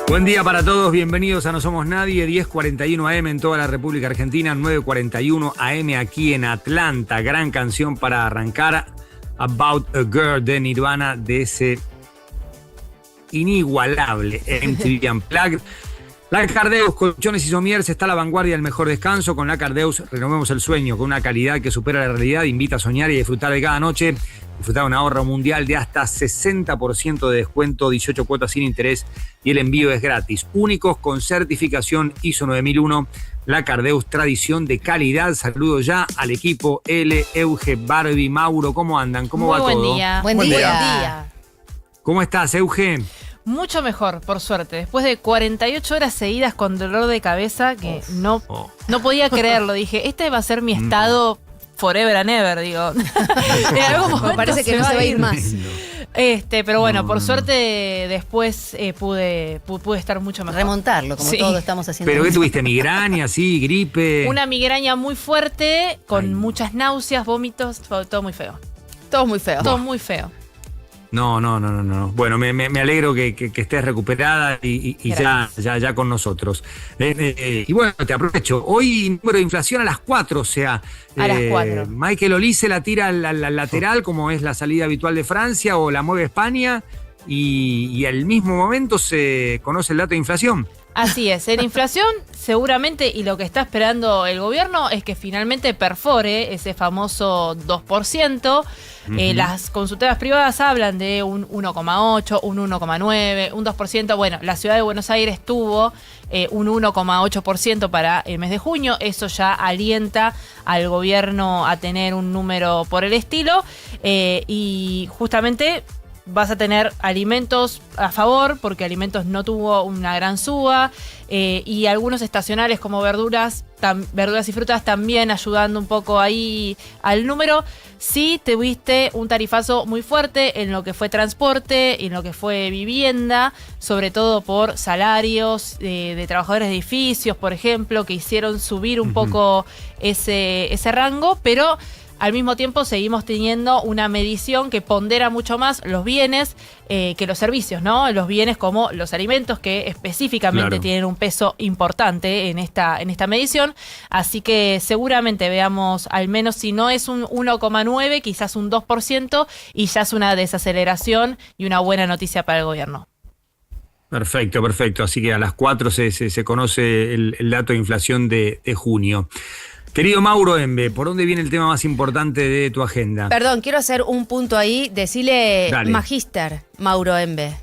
Buen día para todos, bienvenidos a No Somos Nadie, 10:41 AM en toda la República Argentina, 9:41 AM aquí en Atlanta. Gran canción para arrancar, About a Girl de Nirvana, de ese inigualable MTV Unplugged. La Cardeus, colchones y somiers, está a la vanguardia del mejor descanso. Con la Cardeus renovemos el sueño con una calidad que supera la realidad, invita a soñar y a disfrutar de cada noche. Disfrutar un ahorro mundial de hasta 60% de descuento, 18 cuotas sin interés y el envío es gratis. Únicos con certificación ISO 9001. La Cardeus, tradición de calidad. Saludo ya al equipo L, Euge, Barbie, Mauro. ¿Cómo andan? ¿Cómo va todo? Buen día. ¿Cómo estás, Euge? Mucho mejor, por suerte. Después de 48 horas seguidas con dolor de cabeza, que no podía creerlo. Dije, este va a ser mi estado forever and ever, digo. Me parece que no se va a ir más. Pero bueno, por suerte después pude estar mucho mejor. Remontarlo, como todos estamos haciendo. ¿Pero qué tuviste? ¿Migraña, sí, gripe? Una migraña muy fuerte, con muchas náuseas, vómitos, todo muy feo. Todo muy feo. Todo muy feo. No. Bueno, me alegro que estés recuperada y ya con nosotros. Y bueno, te aprovecho. Hoy número de inflación a las 4, o sea, a las 4. Michael Olise la tira al lateral, como es la salida habitual de Francia, o la mueve España, y al mismo momento se conoce el dato de inflación. Así es, en inflación seguramente, y lo que está esperando el gobierno es que finalmente perfore ese famoso 2%. Las consultoras privadas hablan de un 1,8, un 1,9, un 2%. Bueno, la ciudad de Buenos Aires tuvo un 1,8% para el mes de junio. Eso ya alienta al gobierno a tener un número por el estilo. Y justamente vas a tener alimentos a favor, porque alimentos no tuvo una gran suba, y algunos estacionales como verduras y frutas también ayudando un poco ahí al número. Sí tuviste un tarifazo muy fuerte en lo que fue transporte y en lo que fue vivienda, sobre todo por salarios de trabajadores de edificios, por ejemplo, que hicieron subir un poco ese rango, pero al mismo tiempo seguimos teniendo una medición que pondera mucho más los bienes que los servicios, ¿no? Los bienes como los alimentos, que específicamente tienen un peso importante en esta medición. Así que seguramente veamos, al menos si no es un 1,9, quizás un 2%, y ya es una desaceleración y una buena noticia para el gobierno. Perfecto. Así que a las 4 se conoce el dato de inflación de junio. Querido Mauro Embe, ¿por dónde viene el tema más importante de tu agenda? Perdón, quiero hacer un punto ahí. Decile Dale. Magíster, Mauro Embe.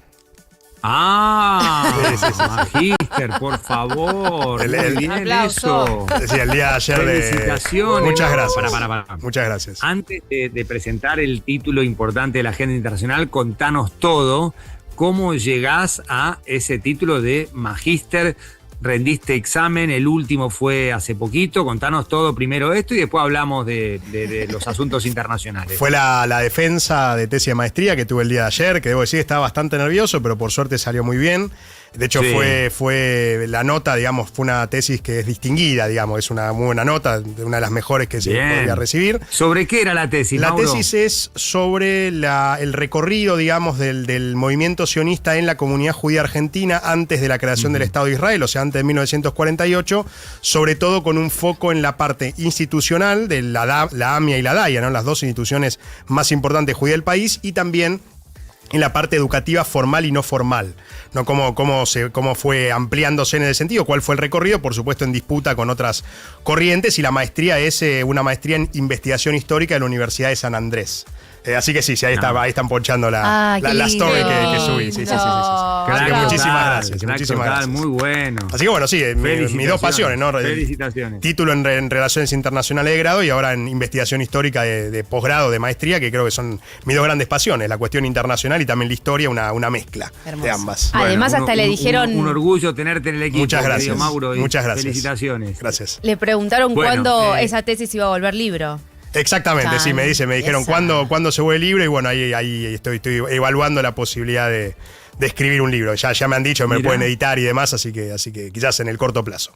Magíster, por favor. Bien aplauso. eso. Decía el día de ayer de... Felicitaciones. Muchas gracias. Para. Muchas gracias. Antes de presentar el título importante de la agenda internacional, contanos todo. ¿Cómo llegás a ese título de Magíster? Rendiste examen, el último fue hace poquito. Contanos todo primero esto y después hablamos de los asuntos internacionales. Fue la defensa de tesis de maestría que tuve el día de ayer, que debo decir estaba bastante nervioso, pero por suerte salió muy bien. De hecho, fue la nota, digamos, fue una tesis que es distinguida, digamos, es una muy buena nota, una de las mejores que se podría recibir. ¿Sobre qué era la tesis, La Mauro? tesis es sobre el recorrido, digamos, del movimiento sionista en la comunidad judía argentina antes de la creación del Estado de Israel, o sea, antes de 1948, sobre todo con un foco en la parte institucional de la AMIA y la DAIA, ¿no? Las dos instituciones más importantes judías del país, y también en la parte educativa formal y no formal, ¿no? Cómo fue ampliándose en ese sentido, cuál fue el recorrido, por supuesto en disputa con otras corrientes, y la maestría es una maestría en investigación histórica de la Universidad de San Andrés. Así que sí, ahí están ponchando la story que subí. Sí. Así que muchísimas gracias. Muy bueno. Así que bueno, sí, mis dos pasiones, ¿no? Felicitaciones. Título en Relaciones Internacionales de grado y ahora en Investigación Histórica de posgrado, de maestría, que creo que son mis dos grandes pasiones, la cuestión internacional y también la historia, una mezcla de ambas. Además, hasta le dijeron... Un orgullo tenerte en el equipo. Muchas gracias. Mauro, muchas gracias. Felicitaciones. Gracias. Le preguntaron cuándo esa tesis iba a volver libro. Exactamente, sí, me dijeron cuándo se vuelve libre, y bueno, ahí estoy evaluando la posibilidad de escribir un libro. Ya me han dicho que me lo pueden editar y demás, así que quizás en el corto plazo.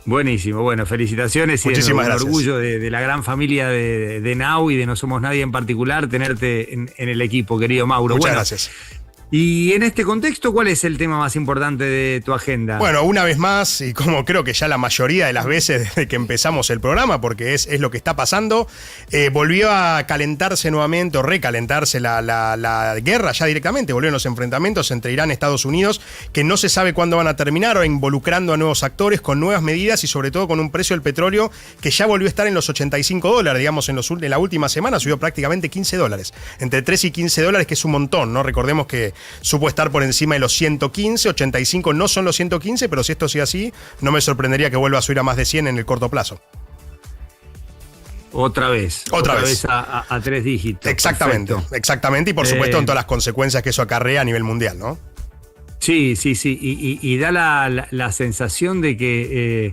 Buenísimo, bueno, felicitaciones y muchísimas un gracias. Orgullo de la gran familia de Now y de No Somos Nadie en particular, tenerte en el equipo, querido Mauro. Muchas gracias. Y en este contexto, ¿cuál es el tema más importante de tu agenda? Bueno, una vez más, y como creo que ya la mayoría de las veces desde que empezamos el programa, porque es lo que está pasando, volvió a calentarse nuevamente, o recalentarse la guerra ya directamente, volvieron los enfrentamientos entre Irán y Estados Unidos, que no se sabe cuándo van a terminar, o involucrando a nuevos actores con nuevas medidas y sobre todo con un precio del petróleo que ya volvió a estar en los $85, digamos, en la última semana subió prácticamente $15, entre 3 y $15, que es un montón, ¿no? Recordemos que supo estar por encima de los 115, 85 no son los 115, pero si esto sigue así, no me sorprendería que vuelva a subir a más de 100 en el corto plazo. Otra vez a 3 dígitos. Exactamente, perfecto. Exactamente, y por supuesto en todas las consecuencias que eso acarrea a nivel mundial, ¿no? Sí, y da la sensación de que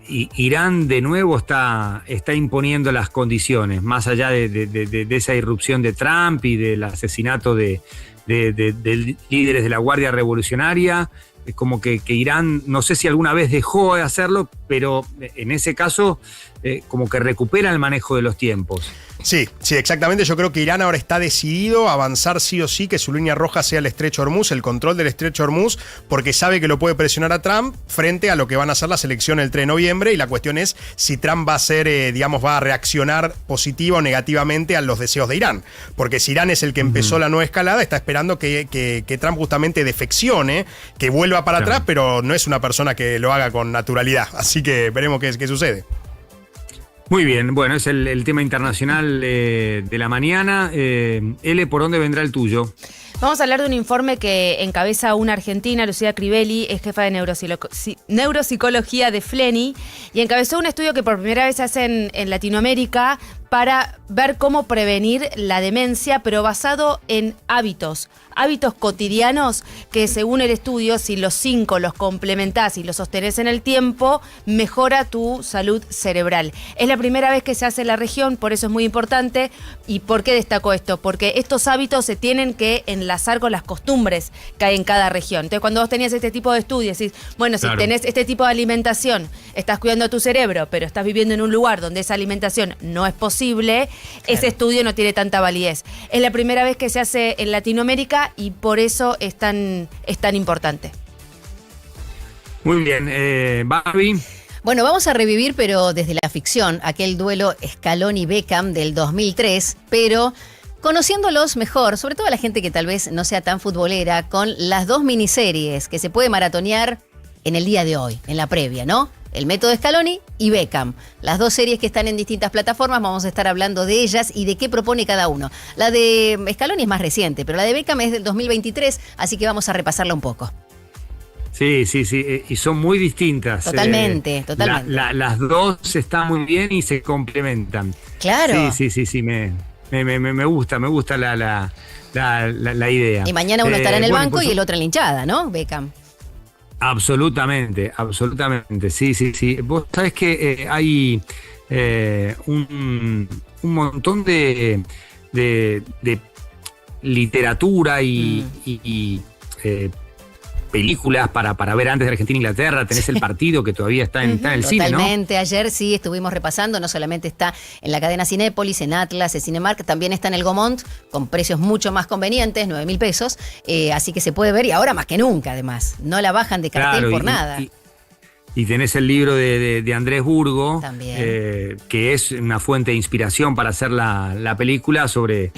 Irán de nuevo está imponiendo las condiciones, más allá de esa irrupción de Trump y del asesinato de líderes de la Guardia Revolucionaria. Es como que Irán, no sé si alguna vez dejó de hacerlo, pero en ese caso como que recupera el manejo de los tiempos. Sí, exactamente. Yo creo que Irán ahora está decidido a avanzar sí o sí, que su línea roja sea el estrecho Hormuz, el control del estrecho Hormuz, porque sabe que lo puede presionar a Trump frente a lo que van a hacer las elecciones el 3 de noviembre, y la cuestión es si Trump va a ser, va a reaccionar positiva o negativamente a los deseos de Irán. Porque si Irán es el que empezó la nueva escalada, está esperando que Trump justamente defeccione, que vuelva para atrás, pero no es una persona que lo haga con naturalidad. Así que veremos qué sucede. Muy bien, bueno, es el tema internacional de la mañana. L, ¿por dónde vendrá el tuyo? Vamos a hablar de un informe que encabeza una argentina, Lucía Crivelli, es jefa de neuropsicología de FLENI, y encabezó un estudio que por primera vez hacen en Latinoamérica para ver cómo prevenir la demencia, pero basado en hábitos cotidianos que, según el estudio, si los 5 los complementás y los sostenés en el tiempo, mejora tu salud cerebral. Es la primera vez que se hace en la región, por eso es muy importante. ¿Y por qué destaco esto? Porque estos hábitos se tienen que enlazar con las costumbres que hay en cada región. Entonces, cuando vos tenías este tipo de estudios, decís, bueno, si tenés este tipo de alimentación, estás cuidando tu cerebro, pero estás viviendo en un lugar donde esa alimentación no es posible, ese estudio no tiene tanta validez. Es la primera vez que se hace en Latinoamérica y por eso es tan importante. Muy bien, Barbie. Bueno, vamos a revivir, pero desde la ficción, aquel duelo Scaloni-Beckham del 2003, pero conociéndolos mejor, sobre todo a la gente que tal vez no sea tan futbolera, con las 2 miniseries que se puede maratonear en el día de hoy, en la previa, ¿no? El método Scaloni y Beckham. Las 2 series que están en distintas plataformas, vamos a estar hablando de ellas y de qué propone cada uno. La de Scaloni es más reciente, pero la de Beckham es del 2023, así que vamos a repasarla un poco. Sí, y son muy distintas. Totalmente. Las 2 están muy bien y se complementan. Claro. Sí, me gusta la idea. Y mañana uno estará en el banco y el otro en la hinchada, ¿no? Beckham. Absolutamente, sí. Vos sabés que hay un montón de literatura y películas para ver antes de Argentina e Inglaterra. Tenés el partido que todavía está en el cine, ¿no? Totalmente, ayer sí estuvimos repasando, no solamente está en la cadena Cinépolis, en Atlas, en Cinemark, también está en el Gaumont, con precios mucho más convenientes, 9.000 pesos, así que se puede ver, y ahora más que nunca además, no la bajan de cartel por nada. Y tenés el libro de Andrés Burgo, también, que es una fuente de inspiración para hacer la película sobre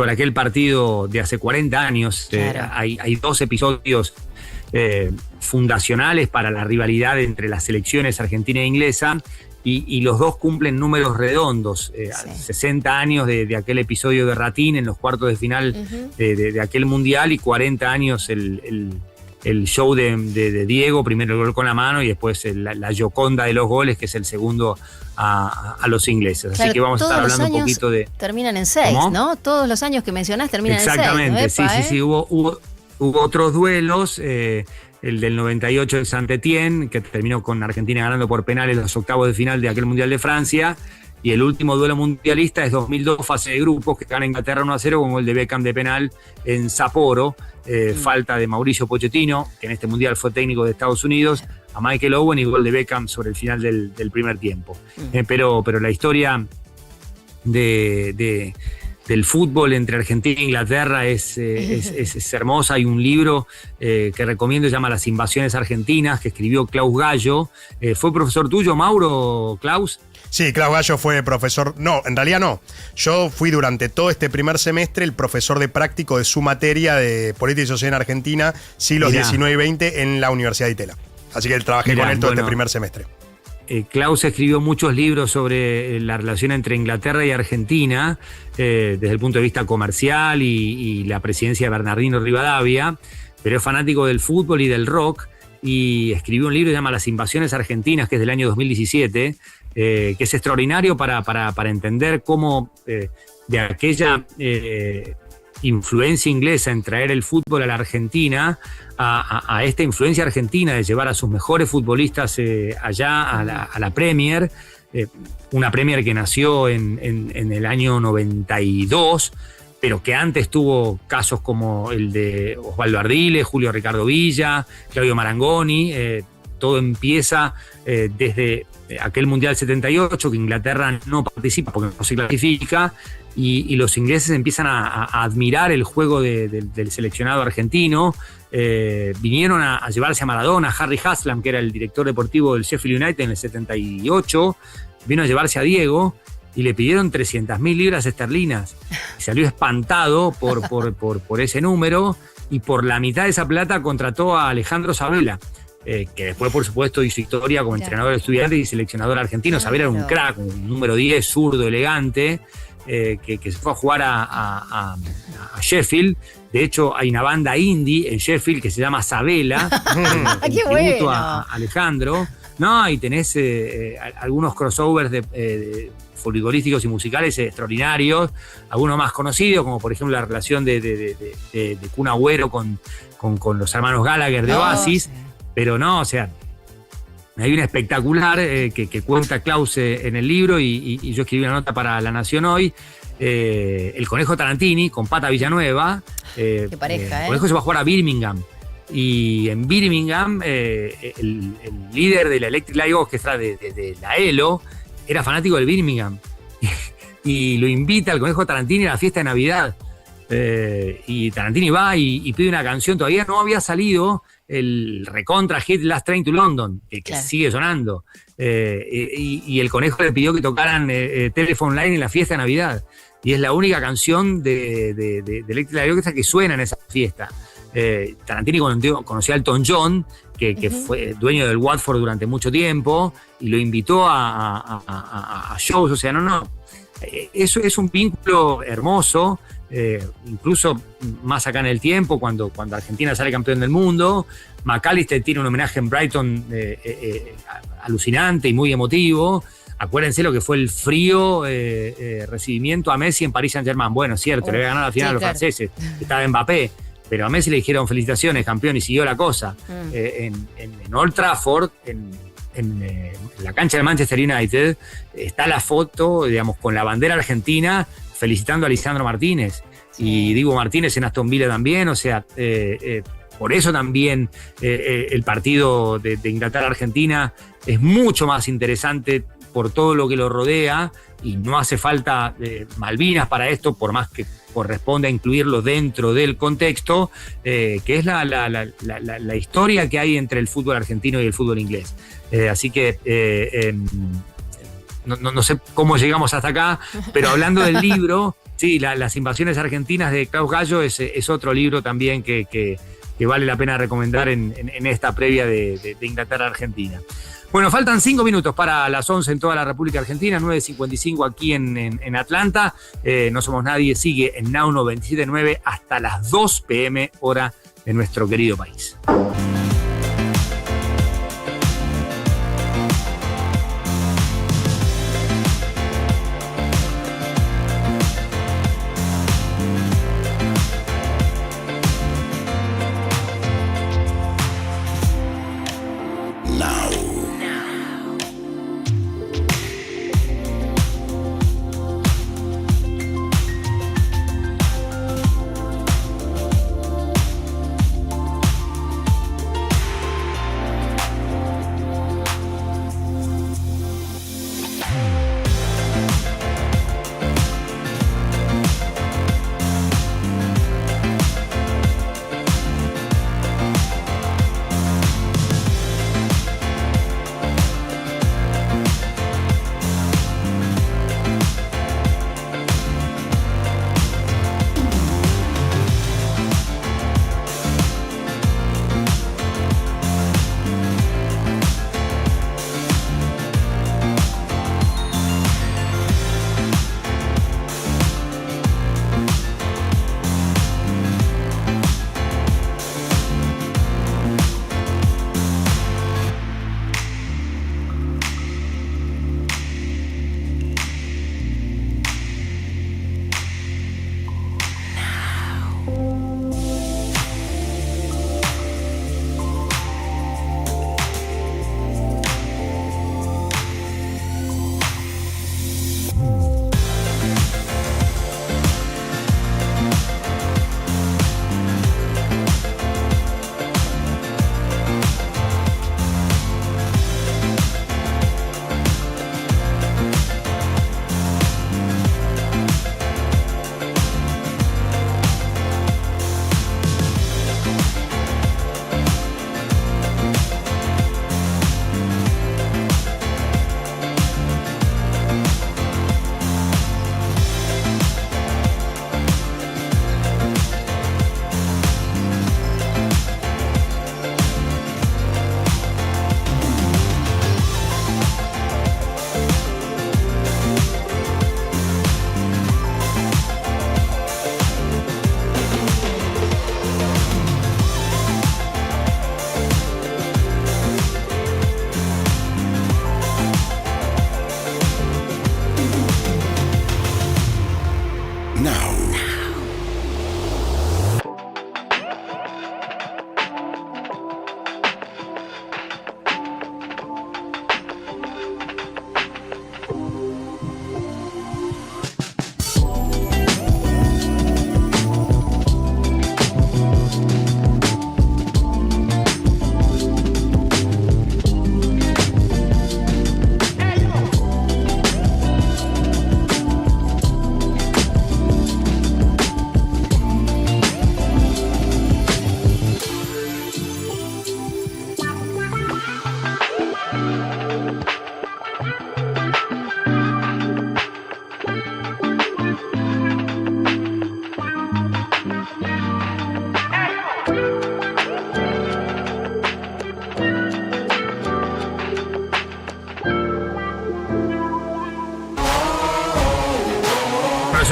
aquel partido de hace 40 años. Claro. Hay 2 episodios fundacionales para la rivalidad entre las selecciones argentina e inglesa, y los 2 cumplen números redondos. 60 años de aquel episodio de Ratín en los cuartos de final de aquel mundial, y 40 años el show de Diego, primero el gol con la mano y después la Gioconda de los goles, que es el segundo a los ingleses. Claro, así que vamos a estar hablando un poquito de... Terminan en 6, ¿no? Todos los años que mencionás terminan en 6. Exactamente, sí. Hubo otros duelos, el del 98 de Saint-Étienne, que terminó con Argentina ganando por penales los octavos de final de aquel Mundial de Francia, y el último duelo mundialista es 2002, fase de grupos, que gana Inglaterra 1-0 con gol de Beckham de penal en Sapporo, falta de Mauricio Pochettino, que en este Mundial fue técnico de Estados Unidos, a Michael Owen, y gol de Beckham sobre el final del primer tiempo. Pero la historia de del fútbol entre Argentina e Inglaterra es hermosa. Hay un libro que recomiendo, se llama Las invasiones argentinas, que escribió Klaus Gallo. ¿Fue profesor tuyo, Mauro, Klaus? Sí, Klaus Gallo fue profesor. No, en realidad no. Yo fui durante todo este primer semestre el profesor de práctico de su materia de Política y Sociedad en Argentina, siglos XIX y XX, en la Universidad de Itela. Así que trabajé con él todo este primer semestre. Klaus escribió muchos libros sobre la relación entre Inglaterra y Argentina, desde el punto de vista comercial y la presidencia de Bernardino Rivadavia, pero es fanático del fútbol y del rock, y escribió un libro que se llama Las invasiones argentinas, que es del año 2017, que es extraordinario para entender cómo de aquella influencia inglesa en traer el fútbol a la Argentina, a esta influencia argentina de llevar a sus mejores futbolistas allá a la Premier, una Premier que nació en el año 92, pero que antes tuvo casos como el de Osvaldo Ardiles, Julio Ricardo Villa, Claudio Marangoni. Todo empieza desde aquel Mundial 78, que Inglaterra no participa porque no se clasifica, y los ingleses empiezan a admirar el juego del seleccionado argentino. Vinieron a llevarse a Maradona, a Harry Haslam, que era el director deportivo del Sheffield United en el 78, vino a llevarse a Diego y le pidieron 300.000 libras esterlinas. Y salió espantado por ese número, y por la mitad de esa plata contrató a Alejandro Sabella, que después, por supuesto, hizo historia como entrenador de estudiantes y seleccionador argentino. Sabella era un crack, un número 10, zurdo, elegante, que se fue a jugar a Sheffield. De hecho, hay una banda indie en Sheffield que se llama Sabella, ¡Qué bueno! a Alejandro. No, y tenés algunos crossovers de futbolísticos y musicales extraordinarios, algunos más conocidos, como por ejemplo la relación de Kun Agüero con los hermanos Gallagher de Oasis. Pero no, o sea, hay una espectacular que cuenta Klaus en el libro, y yo escribí una nota para La Nación hoy. El Conejo Tarantini con Pata Villanueva. Qué pareja, El Conejo se va a jugar a Birmingham. Y en Birmingham, el líder de la Electric Light Orchestra de la ELO era fanático del Birmingham. Y lo invita al Conejo Tarantini a la fiesta de Navidad. Y Tarantini va y pide una canción. Todavía no había salido el recontra hit Last Train to London, que claro, sigue sonando. Y el Conejo le pidió que tocaran Telephone Line en la fiesta de Navidad. Y es la única canción de Electric Light Orchestra que suena en esa fiesta. Tarantini conoció a Elton John, que fue dueño del Watford durante mucho tiempo, y lo invitó a shows. O sea, eso es un vínculo hermoso. Incluso más acá en el tiempo, cuando Argentina sale campeón del mundo, McAllister tiene un homenaje en Brighton alucinante y muy emotivo. Acuérdense lo que fue el frío recibimiento a Messi en Paris Saint-Germain. Bueno, cierto, le había ganado la final a los franceses, estaba Mbappé, pero a Messi le dijeron felicitaciones, campeón, y siguió la cosa. En Old Trafford, en la cancha de Manchester United, está la foto, digamos, con la bandera argentina, felicitando a Lisandro Martínez. Sí. Y Dibu Martínez en Aston Villa también. O sea, por eso también el partido de Inglaterra-Argentina es mucho más interesante por todo lo que lo rodea, y no hace falta Malvinas para esto, por más que corresponde a incluirlo dentro del contexto, que es la historia que hay entre el fútbol argentino y el fútbol inglés. Así que no sé cómo llegamos hasta acá, pero hablando del libro, sí, Las invasiones argentinas de Klaus Gallo es otro libro también que vale la pena recomendar en esta previa de Inglaterra-Argentina. Bueno, faltan 5 minutos para las 11 en toda la República Argentina, 9:55 aquí en Atlanta. No Somos Nadie sigue en Now 97.9 hasta las 2 p.m. hora de nuestro querido país.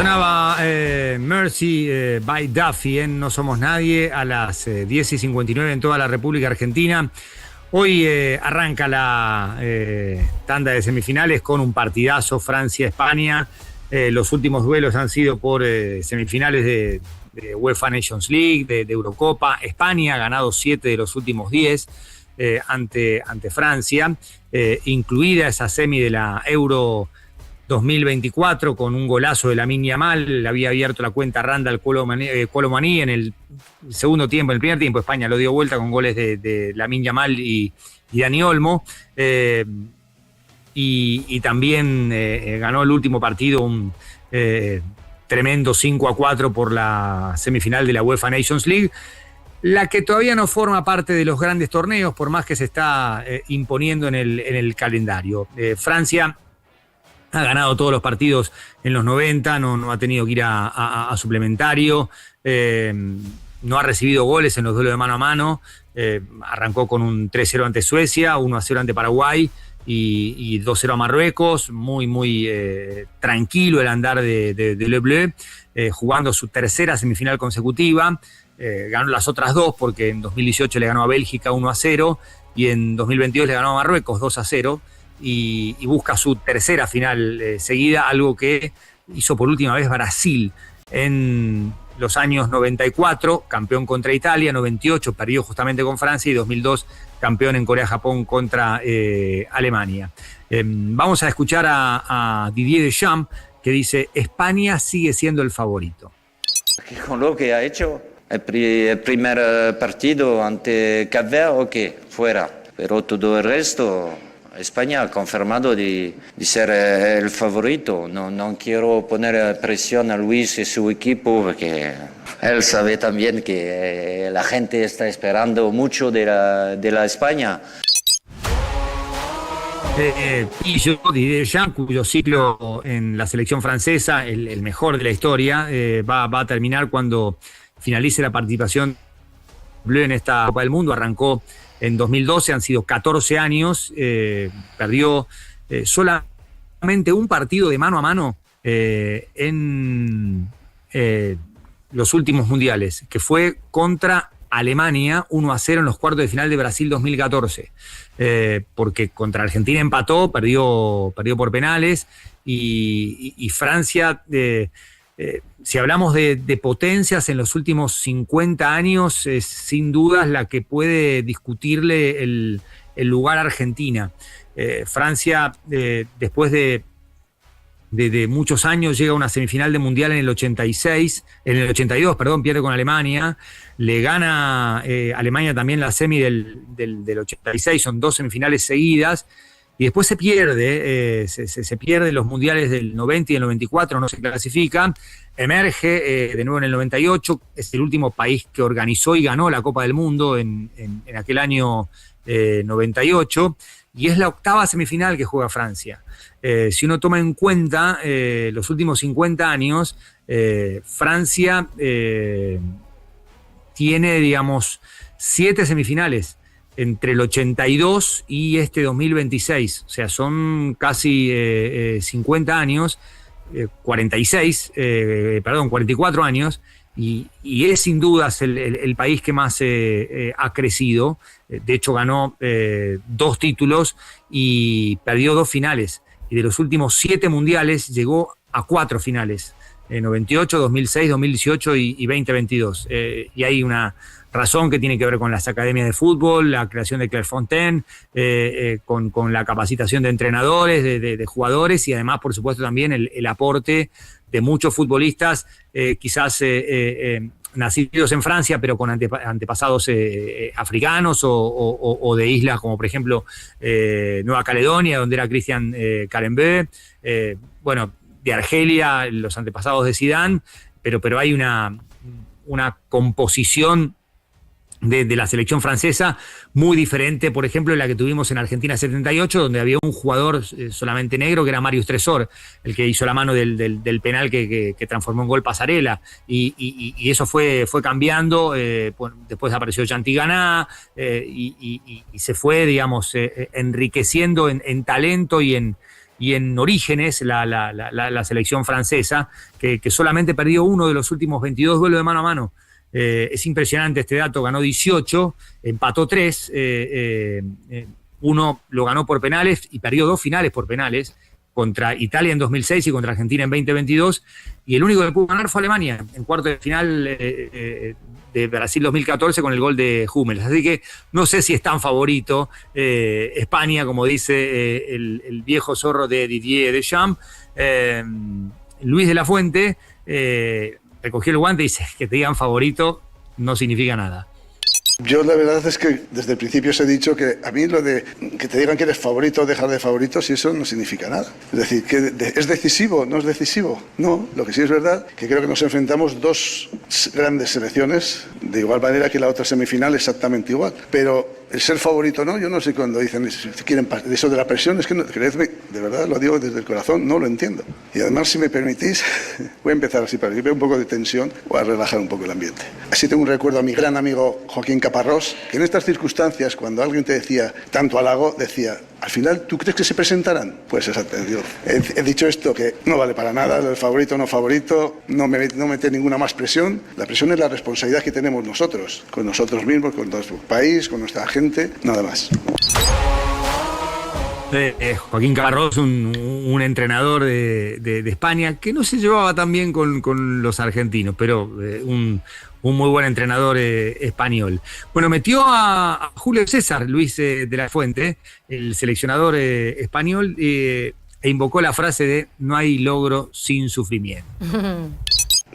Sonaba Mercy by Duffy en No Somos Nadie a las 10:59 en toda la República Argentina. Hoy arranca la tanda de semifinales con un partidazo Francia-España. Los últimos duelos han sido por semifinales de UEFA Nations League, de Eurocopa. España ha ganado 7 de los últimos 10 ante Francia, incluida esa semi de la Euro 2024 con un golazo de Lamine Yamal. Le había abierto la cuenta Randal Kolo Muani en el segundo tiempo. En el primer tiempo España lo dio vuelta con goles de Lamine Yamal y Dani Olmo. Y también ganó el último partido un tremendo 5-4 por la semifinal de la UEFA Nations League, la que todavía no forma parte de los grandes torneos, por más que se está imponiendo en el calendario. Francia ha ganado todos los partidos en los 90, no ha tenido que ir a suplementario, no ha recibido goles en los duelos de mano a mano, arrancó con un 3-0 ante Suecia, 1-0 ante Paraguay y 2-0 a Marruecos, muy tranquilo el andar de Le Bleu, jugando su tercera semifinal consecutiva. Ganó las otras dos porque en 2018 le ganó a Bélgica 1-0 y en 2022 le ganó a Marruecos 2-0. Y busca su tercera final seguida, algo que hizo por última vez Brasil en los años 94, campeón contra Italia, 98 perdió justamente con Francia y 2002 campeón en Corea-Japón contra Alemania. Vamos a escuchar a Didier Deschamps, que dice: España sigue siendo el favorito. Con lo que ha hecho el primer partido ante Cape Verde, ok, fuera, pero todo el resto España ha confirmado de ser el favorito. No quiero poner presión a Luis y su equipo porque él sabe también que la gente está esperando mucho de la España. Y yo, Didier Deschamps, cuyo ciclo en la selección francesa, el mejor de la historia, va a terminar cuando finalice la participación bleu en esta Copa del Mundo. Arrancó en 2012, han sido 14 años, perdió solamente un partido de mano a mano en los últimos mundiales, que fue contra Alemania 1-0 en los cuartos de final de Brasil 2014, porque contra Argentina empató, perdió por penales, y Francia... si hablamos de potencias en los últimos 50 años, es sin dudas la que puede discutirle el lugar a Argentina. Francia, después de muchos años, llega a una semifinal de Mundial en el 82, pierde con Alemania, le gana Alemania también la semi del 86, son 2 semifinales seguidas. Y después se pierde, se pierde los mundiales del 90 y del 94, no se clasifica, emerge de nuevo en el 98, es el último país que organizó y ganó la Copa del Mundo en aquel año 98, y es la octava semifinal que juega Francia. Si uno toma en cuenta los últimos 50 años, Francia tiene, digamos, 7 semifinales entre el 82 y este 2026, o sea, son casi 50 años, 44 años, y es sin dudas el país que más ha crecido. De hecho, ganó 2 títulos y perdió 2 finales, y de los últimos 7 mundiales llegó a 4 finales, 98, 2006, 2018 y 2022. Y hay una razón que tiene que ver con las academias de fútbol, la creación de Clairefontaine, con la capacitación de entrenadores, de jugadores, y además, por supuesto, también el aporte de muchos futbolistas, quizás nacidos en Francia, pero con antepasados africanos o de islas como, por ejemplo, Nueva Caledonia, donde era Christian Carenbeu, bueno, de Argelia, los antepasados de Zidane, pero hay una composición de la selección francesa muy diferente, por ejemplo, de la que tuvimos en Argentina 78, donde había un jugador solamente negro, que era Marius Tresor, el que hizo la mano del penal que transformó en gol Pasarela, y eso fue cambiando. Después apareció Jean Tigana, y se fue, digamos, enriqueciendo en talento y en y en orígenes la selección francesa, que solamente perdió uno de los últimos 22 duelos de mano a mano. Es impresionante este dato, ganó 18, empató 3, uno lo ganó por penales y perdió 2 finales por penales, contra Italia en 2006 y contra Argentina en 2022, y el único que pudo ganar fue Alemania, en cuarto de final de Brasil 2014 con el gol de Hummels. Así que no sé si es tan favorito España, como dice el viejo zorro de Didier Deschamps. Luis de la Fuente recogió el guante y dice que te digan favorito no significa nada. Yo la verdad es que desde el principio os he dicho que a mí lo de que te digan que eres favorito o dejar de favorito, si eso no significa nada. Es decir, que ¿es decisivo? ¿No es decisivo? No, lo que sí es verdad que creo que nos enfrentamos 2 grandes selecciones de igual manera que la otra semifinal, exactamente igual. Pero el ser favorito no, yo no sé cuando dicen si quieren eso de la presión, es que no, creedme, de verdad lo digo desde el corazón, no lo entiendo. Y además, si me permitís, voy a empezar así para que vea un poco de tensión, voy a relajar un poco el ambiente. Así tengo un recuerdo a mi gran amigo Joaquín Caparrós, que en estas circunstancias, cuando alguien te decía tanto halago, decía: al final, ¿tú crees que se presentarán? Pues exactamente. He dicho esto, que no vale para nada, el favorito o no favorito, no meter ninguna más presión. La presión es la responsabilidad que tenemos nosotros, con nosotros mismos, con nuestro país, con nuestra gente, nada más. Joaquín Caparrós, un entrenador de España, que no se llevaba tan bien con los argentinos, pero un muy buen entrenador español. Bueno, metió a Julio César, Luis de la Fuente, el seleccionador español, e invocó la frase de no hay logro sin sufrimiento.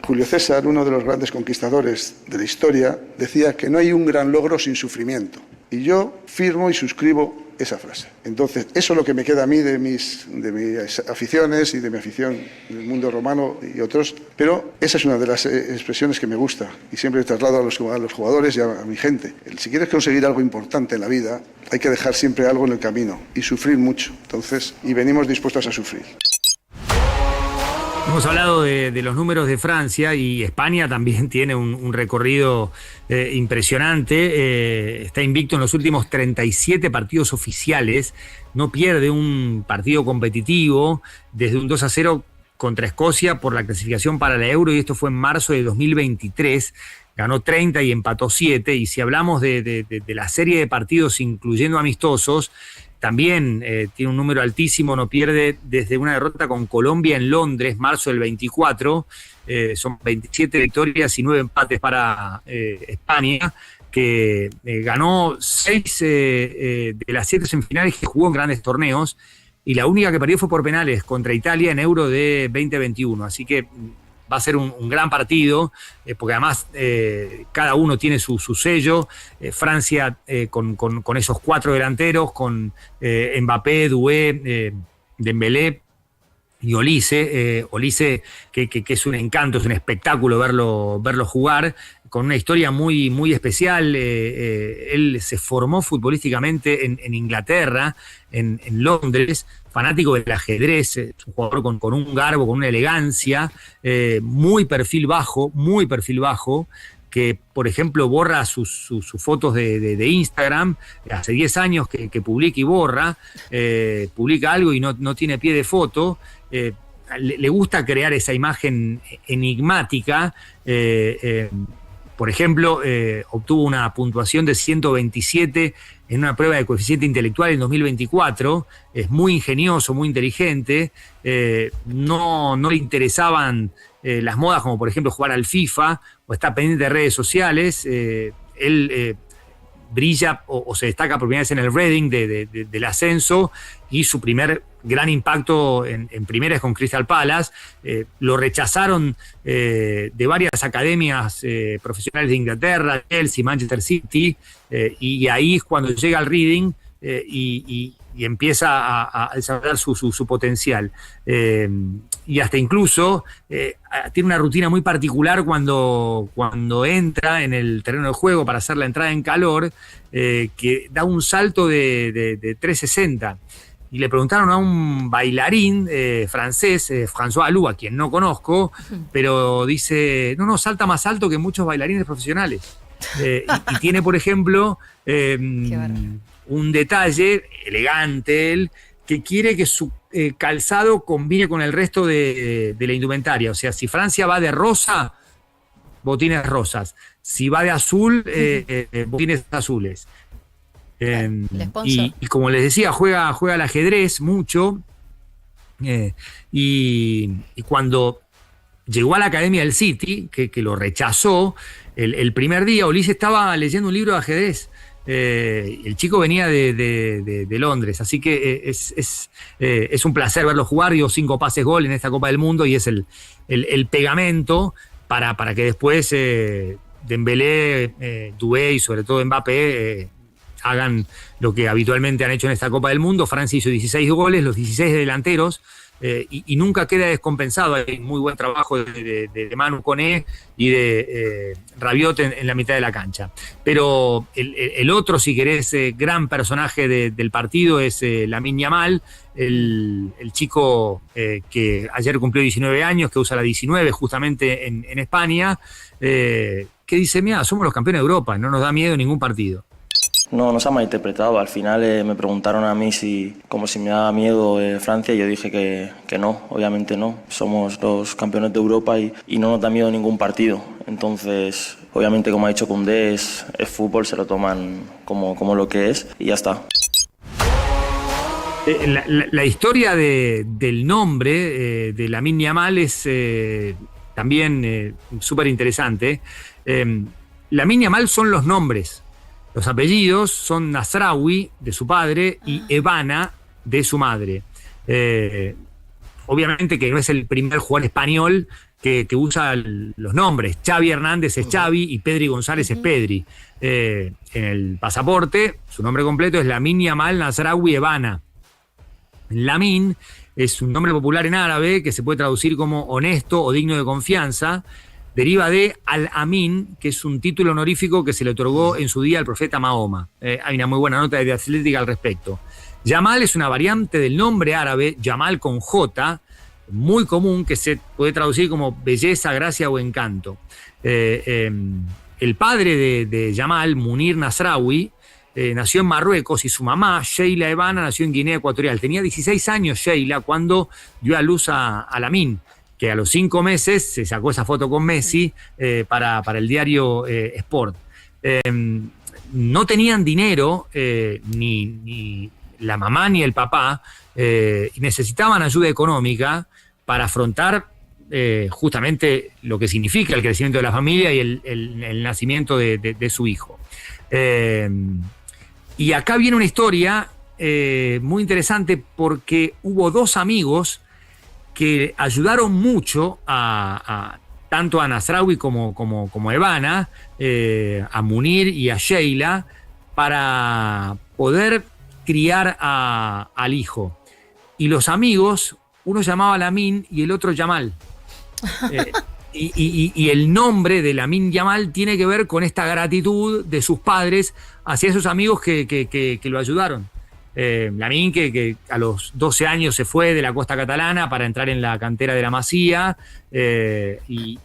Julio César, uno de los grandes conquistadores de la historia, decía que no hay un gran logro sin sufrimiento. Y yo firmo y suscribo esa frase. Entonces, eso es lo que me queda a mí de mis aficiones y de mi afición del mundo romano y otros, pero esa es una de las expresiones que me gusta y siempre traslado a los jugadores y a mi gente. Si quieres conseguir algo importante en la vida, hay que dejar siempre algo en el camino y sufrir mucho. Entonces, y venimos dispuestos a sufrir. Hemos hablado de los números de Francia y España también tiene un recorrido impresionante. Está invicto en los últimos 37 partidos oficiales. No pierde un partido competitivo desde un 2-0 contra Escocia por la clasificación para la Euro, y esto fue en marzo de 2023. Ganó 30 y empató 7. Y si hablamos de la serie de partidos incluyendo amistosos, también tiene un número altísimo, no pierde desde una derrota con Colombia en Londres, marzo del 24, son 27 victorias y 9 empates para España, que ganó 6 de las 7 semifinales que jugó en grandes torneos, y la única que perdió fue por penales contra Italia en Euro de 2021, así que va a ser un gran partido, porque además cada uno tiene su sello. Francia con esos 4 delanteros, con Mbappé, Doué, Dembélé y Olise. Olise, que es un encanto, es un espectáculo verlo jugar, con una historia muy, muy especial. Él se formó futbolísticamente en Inglaterra, en Londres, fanático del ajedrez, es un jugador con un garbo, con una elegancia, muy perfil bajo, que por ejemplo borra sus fotos de Instagram, hace 10 años que publica y borra, publica algo y no tiene pie de foto. Le gusta crear esa imagen enigmática. Por ejemplo, obtuvo una puntuación de 127 en una prueba de coeficiente intelectual en 2024. Es muy ingenioso, muy inteligente. No le interesaban las modas, como por ejemplo jugar al FIFA, o está pendiente de redes sociales. Él brilla o se destaca por primera vez en el Reading del ascenso, y su primer gran impacto en primera es con Crystal Palace. Lo rechazaron de varias academias profesionales de Inglaterra, Chelsea, Manchester City, y ahí es cuando llega al Reading y empieza a desarrollar su potencial. Y hasta incluso tiene una rutina muy particular cuando entra en el terreno de juego para hacer la entrada en calor, que da un salto de 360. Y le preguntaron a un bailarín francés, François Alou, a quien no conozco, pero dice, no, salta más alto que muchos bailarines profesionales. Y tiene, por ejemplo, un detalle elegante, él, que quiere que calzado combine con el resto de la indumentaria. O sea, si Francia va de rosa, botines rosas. Si va de azul, botines azules. Y como les decía, juega al ajedrez mucho. Y cuando llegó a la Academia del City, que lo rechazó, el primer día Ulises estaba leyendo un libro de ajedrez. El chico venía de Londres, así que es un placer verlo jugar. Dio 5 pases gol en esta Copa del Mundo y es el pegamento para que después Dembélé, Doué y sobre todo Mbappé hagan lo que habitualmente han hecho en esta Copa del Mundo. Francia hizo 16 goles, los 16 delanteros. Y nunca queda descompensado. Hay muy buen trabajo de Manu Koné y de Rabiot en la mitad de la cancha. Pero el otro, si querés, gran personaje del partido es Lamine Yamal, el chico que ayer cumplió 19 años, que usa la 19 justamente en España, que dice, mira, somos los campeones de Europa, no nos da miedo ningún partido. No, no se ha malinterpretado. Al final me preguntaron a mí como si me daba miedo Francia y yo dije que no, obviamente no. Somos los campeones de Europa y no nos da miedo ningún partido. Entonces, obviamente, como ha dicho Koundé, es fútbol, se lo toman como lo que es y ya está. La historia del nombre de Lamine Yamal es también súper interesante. Lamine Yamal son los nombres. Los apellidos son Nasraoui, de su padre, y Evana, de su madre. Obviamente que no es el primer jugador español que usa los nombres. Xavi Hernández es Xavi y Pedri González es Pedri. En el pasaporte, su nombre completo es Lamine Yamal Nasraoui Evana. Lamine es un nombre popular en árabe que se puede traducir como honesto o digno de confianza. Deriva de Al-Amin, que es un título honorífico que se le otorgó en su día al profeta Mahoma. Hay una muy buena nota de The Athletic al respecto. Yamal es una variante del nombre árabe, Yamal con J, muy común, que se puede traducir como belleza, gracia o encanto. El padre de Yamal, Munir Nasraoui, nació en Marruecos y su mamá, Sheila Evana, nació en Guinea Ecuatorial. Tenía 16 años Sheila cuando dio a luz a Lamine, que a los 5 meses se sacó esa foto con Messi para el diario Sport. No tenían dinero, ni la mamá ni el papá, y necesitaban ayuda económica para afrontar justamente lo que significa el crecimiento de la familia y el nacimiento de su hijo. Y acá viene una historia muy interesante porque hubo 2 amigos que ayudaron mucho tanto a Nasraoui como a Evana, a Munir y a Sheila, para poder criar al hijo. Y los amigos, uno llamaba Lamine y el otro Yamal. Y el nombre de Lamine Yamal tiene que ver con esta gratitud de sus padres hacia esos amigos que lo ayudaron. Lamine, que a los 12 años se fue de la costa catalana para entrar en la cantera de la Masía, y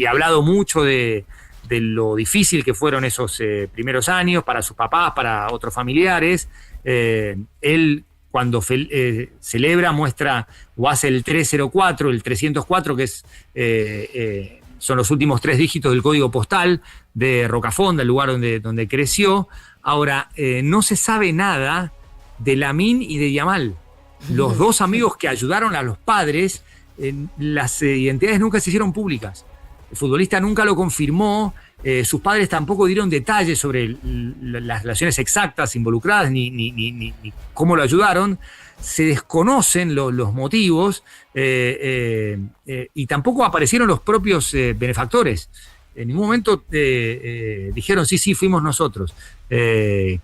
ha hablado mucho de lo difícil que fueron esos primeros años para sus papás, para otros familiares. Él, cuando celebra, muestra o hace el 304, el 304, que son los últimos 3 dígitos del código postal de Rocafonda, el lugar donde creció. Ahora, no se sabe nada de Lamine y de Yamal. Los 2 amigos que ayudaron a los padres, las identidades nunca se hicieron públicas. El futbolista nunca lo confirmó, sus padres tampoco dieron detalles sobre las relaciones exactas involucradas ni cómo lo ayudaron. Se desconocen los motivos y tampoco aparecieron los propios benefactores. En ningún momento dijeron sí, fuimos nosotros.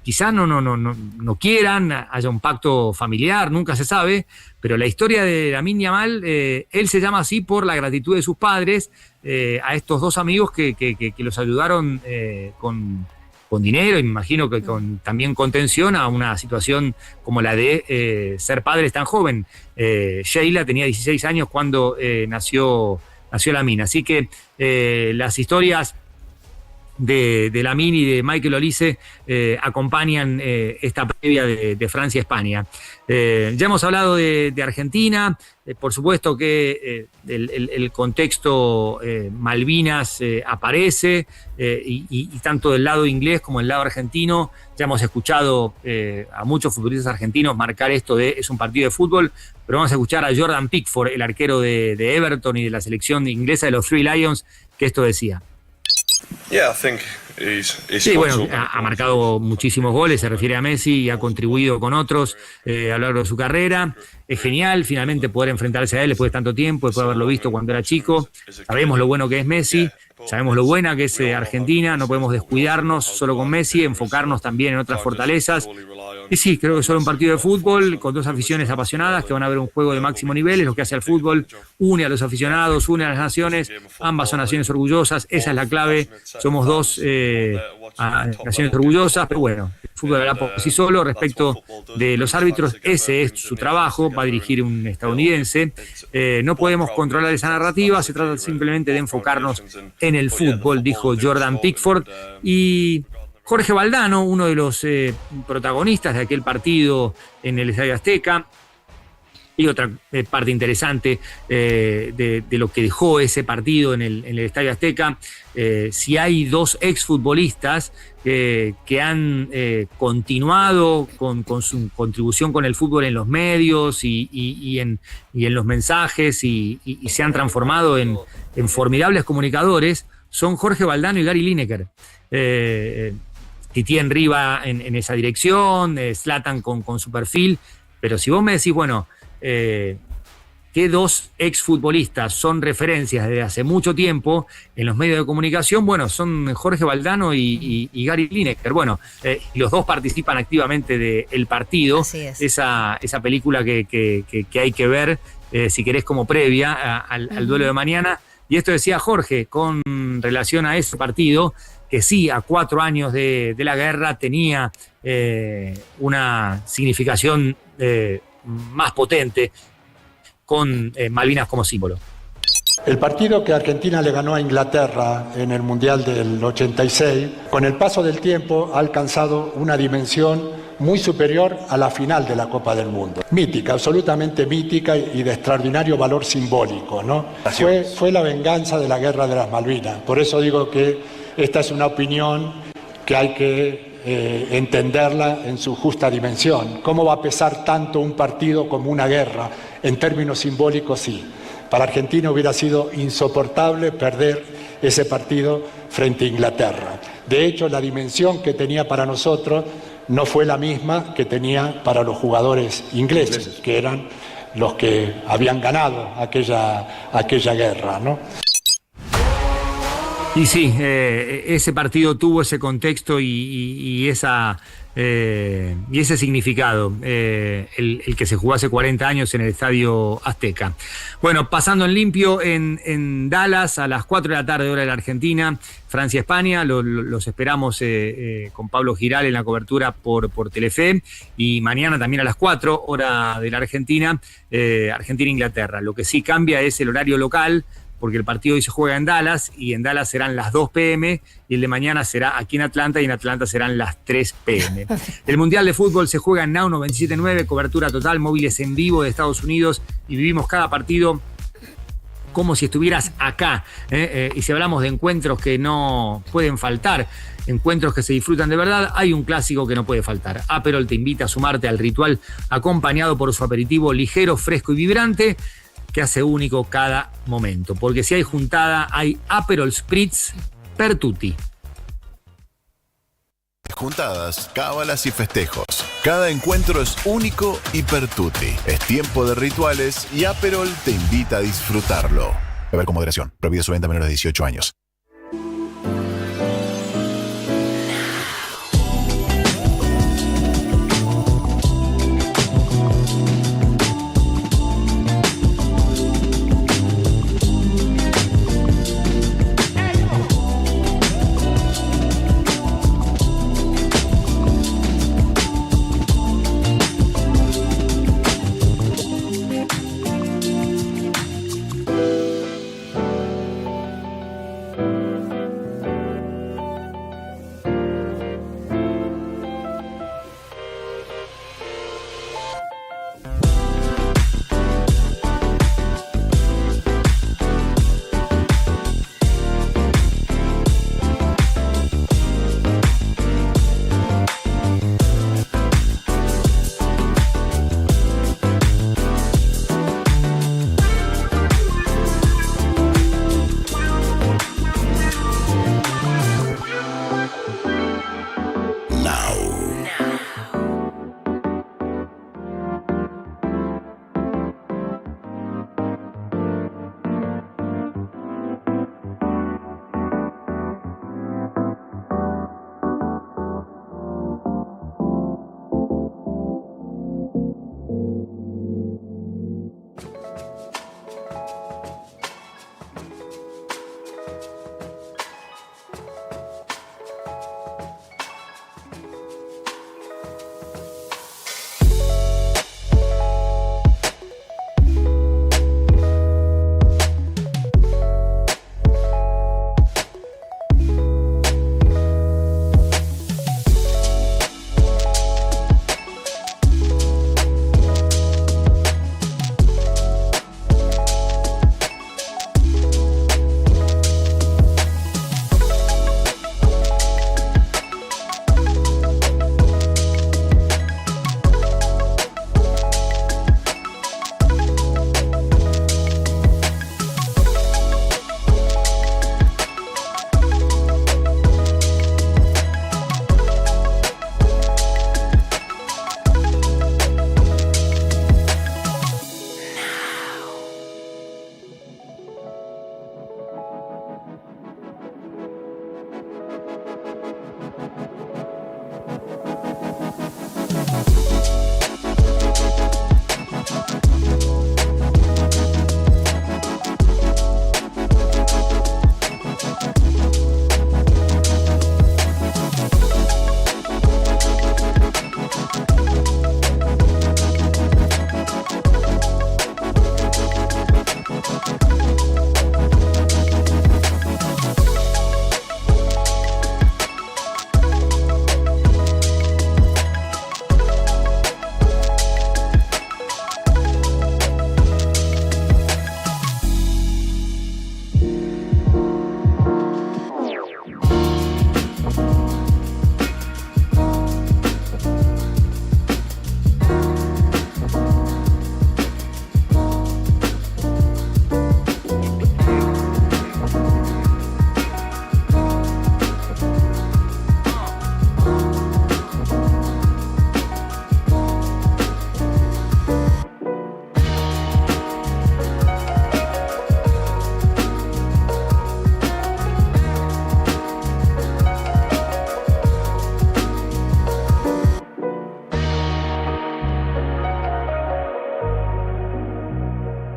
Quizás no quieran, haya un pacto familiar, nunca se sabe, pero la historia de Lamine Yamal, él se llama así por la gratitud de sus padres a estos 2 amigos que los ayudaron con dinero, y me imagino que también con contención a una situación como la de ser padres tan joven. Sheila tenía 16 años cuando nació Lamine. Así que las historias de Lamine y de Michael Olise acompañan esta previa de Francia-España. Ya hemos hablado de Argentina, por supuesto que el contexto Malvinas aparece, y tanto del lado inglés como del lado argentino. Ya hemos escuchado a muchos futbolistas argentinos marcar esto de es un partido de fútbol, pero vamos a escuchar a Jordan Pickford, el arquero de Everton y de la selección inglesa de los Three Lions, que esto decía. Sí, bueno, ha marcado muchísimos goles, se refiere a Messi, y ha contribuido con otros a lo largo de su carrera. Es genial finalmente poder enfrentarse a él después de tanto tiempo, después de haberlo visto cuando era chico. Sabemos lo bueno que es Messi, sabemos lo buena que es Argentina, no podemos descuidarnos solo con Messi, enfocarnos también en otras fortalezas. Y sí, creo que solo un partido de fútbol con dos aficiones apasionadas que van a ver un juego de máximo nivel. Es lo que hace al fútbol, une a los aficionados, une a las naciones. Ambas son naciones orgullosas, esa es la clave. Somos dos naciones orgullosas, pero bueno, el fútbol habla por sí solo. Respecto de los árbitros, ese es su trabajo, va a dirigir un estadounidense. No podemos controlar esa narrativa, se trata simplemente de enfocarnos en el fútbol, dijo Jordan Pickford. Y Jorge Valdano, uno de los protagonistas de aquel partido en el Estadio Azteca, y otra parte interesante de lo que dejó ese partido en el Estadio Azteca, si hay dos exfutbolistas que han continuado con su contribución con el fútbol en los medios y en los mensajes y se han transformado en formidables comunicadores, son Jorge Valdano y Gary Lineker. Titi Henry va en esa dirección, Zlatan con su perfil, pero si vos me decís, bueno, ¿qué dos exfutbolistas son referencias desde hace mucho tiempo en los medios de comunicación? Bueno, son Jorge Valdano y Gary Lineker. Bueno, los dos participan activamente del partido. Así es. Esa película que hay que ver, si querés, como previa al duelo de mañana. Y esto decía Jorge con relación a ese partido, que sí, a 4 años de la guerra tenía una significación más potente, con Malvinas como símbolo. El partido que Argentina le ganó a Inglaterra en el Mundial del 86, con el paso del tiempo ha alcanzado una dimensión muy superior a la final de la Copa del Mundo. Mítica, absolutamente mítica y de extraordinario valor simbólico, ¿no? Fue la venganza de la Guerra de las Malvinas. Por eso digo que esta es una opinión que hay que entenderla en su justa dimensión. ¿Cómo va a pesar tanto un partido como una guerra? En términos simbólicos, sí. Para Argentina hubiera sido insoportable perder ese partido frente a Inglaterra. De hecho, la dimensión que tenía para nosotros no fue la misma que tenía para los jugadores ingleses, que eran los que habían ganado aquella guerra, ¿no? Y sí, ese partido tuvo ese contexto y ese significado, el que se jugó hace 40 años en el Estadio Azteca. Bueno, pasando en limpio, en Dallas a las 4 de la tarde, hora de la Argentina, Francia-España, los esperamos con Pablo Giral en la cobertura por Telefe, y mañana también a las 4, hora de la Argentina, Argentina-Inglaterra. Lo que sí cambia es el horario local, porque el partido hoy se juega en Dallas, y en Dallas serán las 2 p.m, y el de mañana será aquí en Atlanta, y en Atlanta serán las 3 p.m. El Mundial de Fútbol se juega en Now 97.9, cobertura total, móviles en vivo de Estados Unidos, y vivimos cada partido como si estuvieras acá. Y si hablamos de encuentros que no pueden faltar, encuentros que se disfrutan de verdad, hay un clásico que no puede faltar. Aperol te invita a sumarte al ritual, acompañado por su aperitivo ligero, fresco y vibrante, que hace único cada momento. Porque si hay juntada, hay Aperol Spritz per tutti. Juntadas, cábalas y festejos. Cada encuentro es único y per tutti. Es tiempo de rituales y Aperol te invita a disfrutarlo. Beber con moderación. Prohibido su venta a menores de 18 años.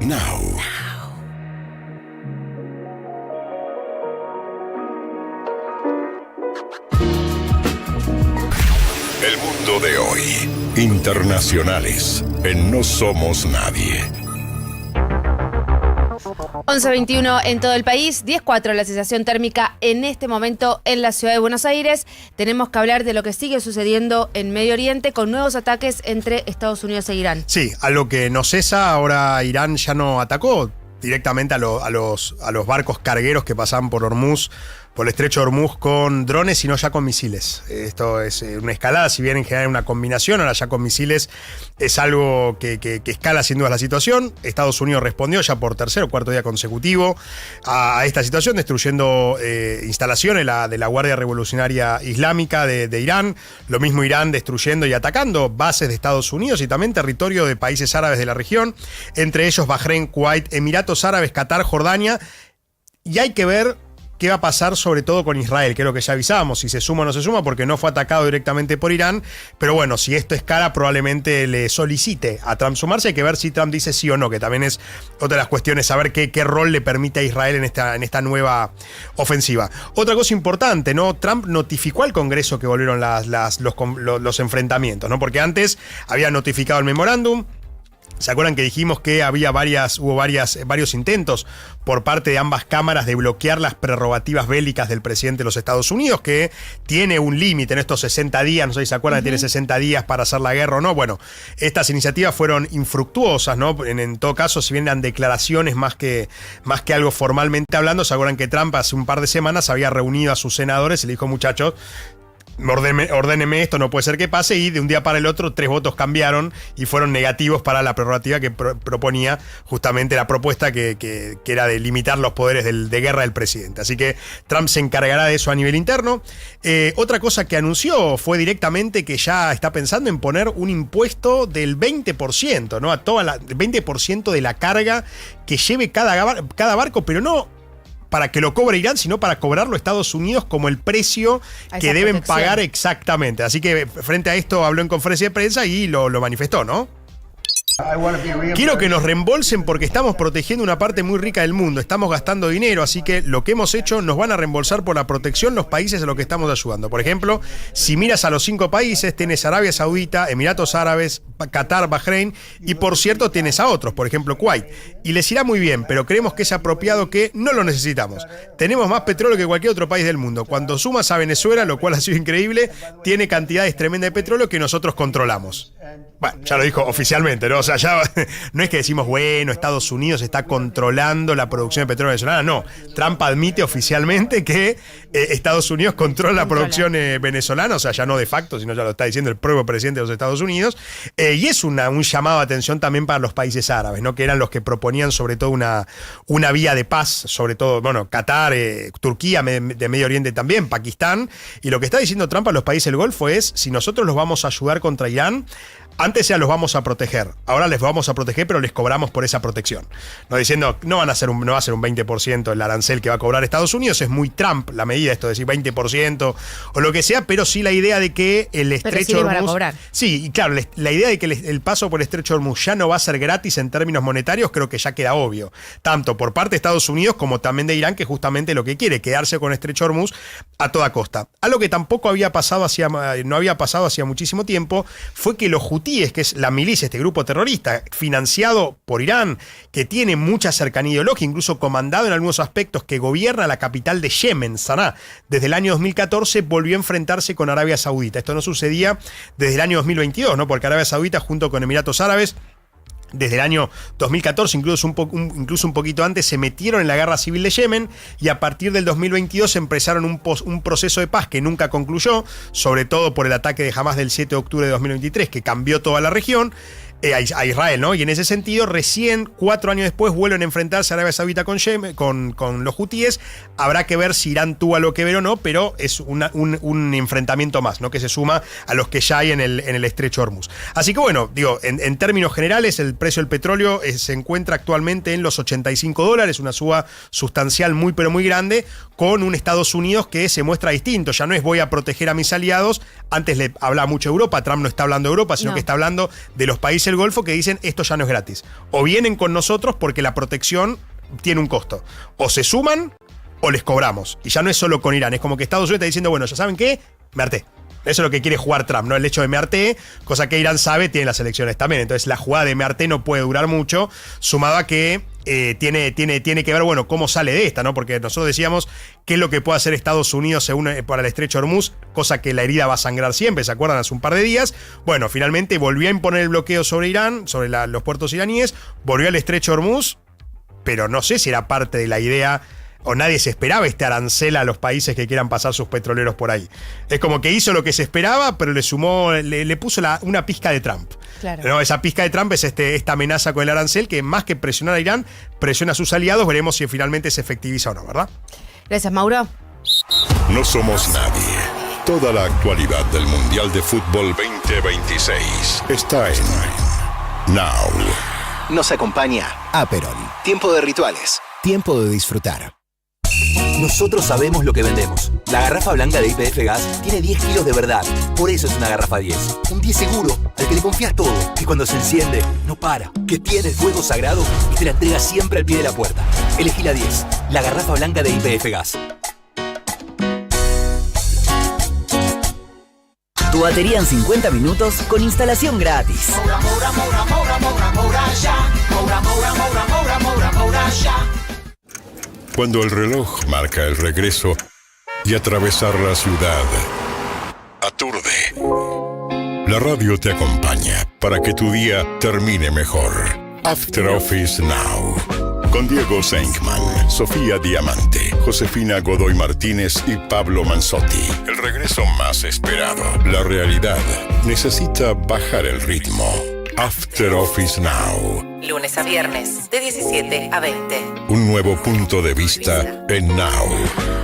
Now. El mundo de hoy. Internacionales en No Somos Nadie. 11:21 en todo el país, 10:04 la sensación térmica en este momento en la ciudad de Buenos Aires. Tenemos que hablar de lo que sigue sucediendo en Medio Oriente con nuevos ataques entre Estados Unidos e Irán. Sí, a lo que no cesa, ahora Irán ya no atacó directamente a los barcos cargueros que pasaban por Hormuz, por el estrecho de Hormuz con drones, sino ya con misiles. Esto es una escalada, si bien en general es una combinación, ahora ya con misiles es algo que escala sin duda la situación. Estados Unidos respondió ya por tercer o cuarto día consecutivo a esta situación, destruyendo instalaciones de la Guardia Revolucionaria Islámica de Irán. Lo mismo Irán destruyendo y atacando bases de Estados Unidos y también territorio de países árabes de la región, entre ellos Bahrein, Kuwait, Emiratos Árabes, Qatar, Jordania. Y hay que ver qué va a pasar sobre todo con Israel, que es lo que ya avisábamos, si se suma o no se suma, porque no fue atacado directamente por Irán, pero bueno, si esto escala probablemente le solicite a Trump sumarse. Hay que ver si Trump dice sí o no, que también es otra de las cuestiones, saber qué rol le permite a Israel en esta nueva ofensiva. Otra cosa importante, ¿no? Trump notificó al Congreso que volvieron los enfrentamientos, ¿no? Porque antes había notificado el memorándum. ¿Se acuerdan que dijimos que hubo varios intentos por parte de ambas cámaras de bloquear las prerrogativas bélicas del presidente de los Estados Unidos, que tiene un límite en estos 60 días, no sé si se acuerdan que tiene 60 días para hacer la guerra o no? Bueno, estas iniciativas fueron infructuosas, ¿no? En todo caso, si bien eran declaraciones más que algo formalmente hablando, ¿se acuerdan que Trump hace un par de semanas había reunido a sus senadores y le dijo, muchachos, ordéneme esto, no puede ser que pase, y de un día para el otro 3 votos cambiaron y fueron negativos para la prerrogativa que proponía justamente la propuesta que era de limitar los poderes de guerra del presidente. Así que Trump se encargará de eso a nivel interno. Otra cosa que anunció fue directamente que ya está pensando en poner un impuesto del 20%, ¿no? A toda 20% de la carga que lleve cada barco, pero no para que lo cobre Irán, sino para cobrarlo Estados Unidos como el precio que deben pagar exactamente. Así que frente a esto habló en conferencia de prensa y lo manifestó, ¿no? Quiero que nos reembolsen porque estamos protegiendo una parte muy rica del mundo, estamos gastando dinero, así que lo que hemos hecho nos van a reembolsar por la protección los países a los que estamos ayudando. Por ejemplo, si miras a los 5 países, tienes Arabia Saudita, Emiratos Árabes, Qatar, Bahrein, y por cierto tienes a otros, por ejemplo Kuwait. Y les irá muy bien, pero creemos que es apropiado que no lo necesitamos. Tenemos más petróleo que cualquier otro país del mundo. Cuando sumas a Venezuela, lo cual ha sido increíble, tiene cantidades tremendas de petróleo que nosotros controlamos. Bueno, ya lo dijo oficialmente, ¿no? O sea, ya no es que decimos, bueno, Estados Unidos está controlando la producción de petróleo venezolana. No, Trump admite oficialmente que Estados Unidos controla la producción venezolana, o sea, ya no de facto, sino ya lo está diciendo el propio presidente de los Estados Unidos. Y es un llamado de atención también para los países árabes, ¿no? Que eran los que proponían sobre todo una vía de paz, sobre todo, bueno, Qatar, Turquía, de Medio Oriente también, Pakistán. Y lo que está diciendo Trump a los países del Golfo es, si nosotros los vamos a ayudar contra Irán, antes ya los vamos a proteger, ahora les vamos a proteger, pero les cobramos por esa protección. No diciendo, no va a ser un 20% el arancel que va a cobrar Estados Unidos, es muy Trump la medida, esto de decir 20% o lo que sea, pero sí la idea de que el estrecho de Hormuz. Sí, y claro, la idea de que el paso por el estrecho de Hormuz ya no va a ser gratis en términos monetarios, creo que ya queda obvio. Tanto por parte de Estados Unidos como también de Irán, que justamente lo que quiere, quedarse con el estrecho de Hormuz a toda costa. Algo que tampoco no había pasado hacía muchísimo tiempo, fue que los hutíes, que es la milicia, este grupo terrorista financiado por Irán, que tiene mucha cercanía ideológica, incluso comandado en algunos aspectos, que gobierna la capital de Yemen, Sanaa, desde el año 2014 volvió a enfrentarse con Arabia Saudita. Esto no sucedía desde el año 2022, ¿no? Porque Arabia Saudita junto con Emiratos Árabes desde el año 2014, incluso un poquito antes, se metieron en la guerra civil de Yemen, y a partir del 2022 empezaron un proceso de paz que nunca concluyó, sobre todo por el ataque de Hamás del 7 de octubre de 2023, que cambió toda la región, a Israel, ¿no? Y en ese sentido, recién 4 años después vuelven a enfrentarse a Arabia Saudita con los hutíes. Habrá que ver si Irán tuvo algo que ver o no, pero es un enfrentamiento más, ¿no? Que se suma a los que ya hay en el estrecho Hormuz. Así que bueno, digo, en términos generales, el precio del petróleo se encuentra actualmente en los $85, una suba sustancial muy pero muy grande, con un Estados Unidos que se muestra distinto. Ya no es voy a proteger a mis aliados. Antes le hablaba mucho de Europa, Trump no está hablando de Europa, sino que está hablando de los países del Golfo que dicen esto ya no es gratis. O vienen con nosotros porque la protección tiene un costo. O se suman o les cobramos. Y ya no es solo con Irán, es como que Estados Unidos está diciendo, bueno, ya saben qué, me harté. Eso es lo que quiere jugar Trump, ¿no? El hecho de me harté, cosa que Irán sabe, tiene las elecciones también. Entonces la jugada de me harté no puede durar mucho, sumado a que tiene que ver, bueno, cómo sale de esta, ¿no? Porque nosotros decíamos qué es lo que puede hacer Estados Unidos para el estrecho de Hormuz, cosa que la herida va a sangrar siempre, ¿se acuerdan? Hace un par de días. Bueno, finalmente volvió a imponer el bloqueo sobre Irán, sobre los puertos iraníes, volvió al estrecho de Hormuz, pero no sé si era parte de la idea o nadie se esperaba este arancel a los países que quieran pasar sus petroleros por ahí. Es como que hizo lo que se esperaba, pero le sumó, le puso una pizca de Trump. Claro. ¿No? Esa pizca de Trump es esta amenaza con el arancel que más que presionar a Irán, presiona a sus aliados. Veremos si finalmente se efectiviza o no, ¿verdad? Gracias, Mauro. No somos nadie. Toda la actualidad del Mundial de Fútbol 2026 está en Now. Nos acompaña Aperol. Tiempo de rituales. Tiempo de disfrutar. Nosotros sabemos lo que vendemos. La garrafa blanca de YPF Gas tiene 10 kilos de verdad. Por eso es una garrafa 10. Un 10 seguro, al que le confías todo. Que cuando se enciende, no para. Que tiene el fuego sagrado y te la entrega siempre al pie de la puerta. Elegí la 10. La garrafa blanca de YPF Gas. Tu batería en 50 minutos con instalación gratis. Cuando el reloj marca el regreso y atravesar la ciudad aturde. La radio te acompaña para que tu día termine mejor. After Office Now. Con Diego Senkman, Sofía Diamante, Josefina Godoy Martínez y Pablo Manzotti. El regreso más esperado. La realidad necesita bajar el ritmo. After Office Now. Lunes a viernes, de 17 a 20. Un nuevo punto de vista en Now.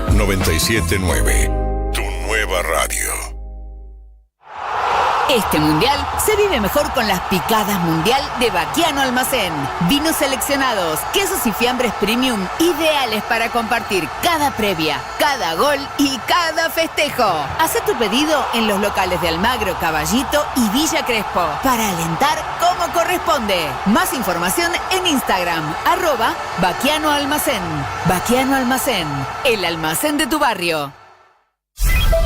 97.9. Tu nueva radio. Este mundial se vive mejor con las picadas mundial de Baquiano Almacén. Vinos seleccionados, quesos y fiambres premium, ideales para compartir cada previa, cada gol y cada festejo. Haz tu pedido en los locales de Almagro, Caballito y Villa Crespo para alentar como corresponde. Más información en Instagram, @Baquiano Almacén. Baquiano Almacén, el almacén de tu barrio.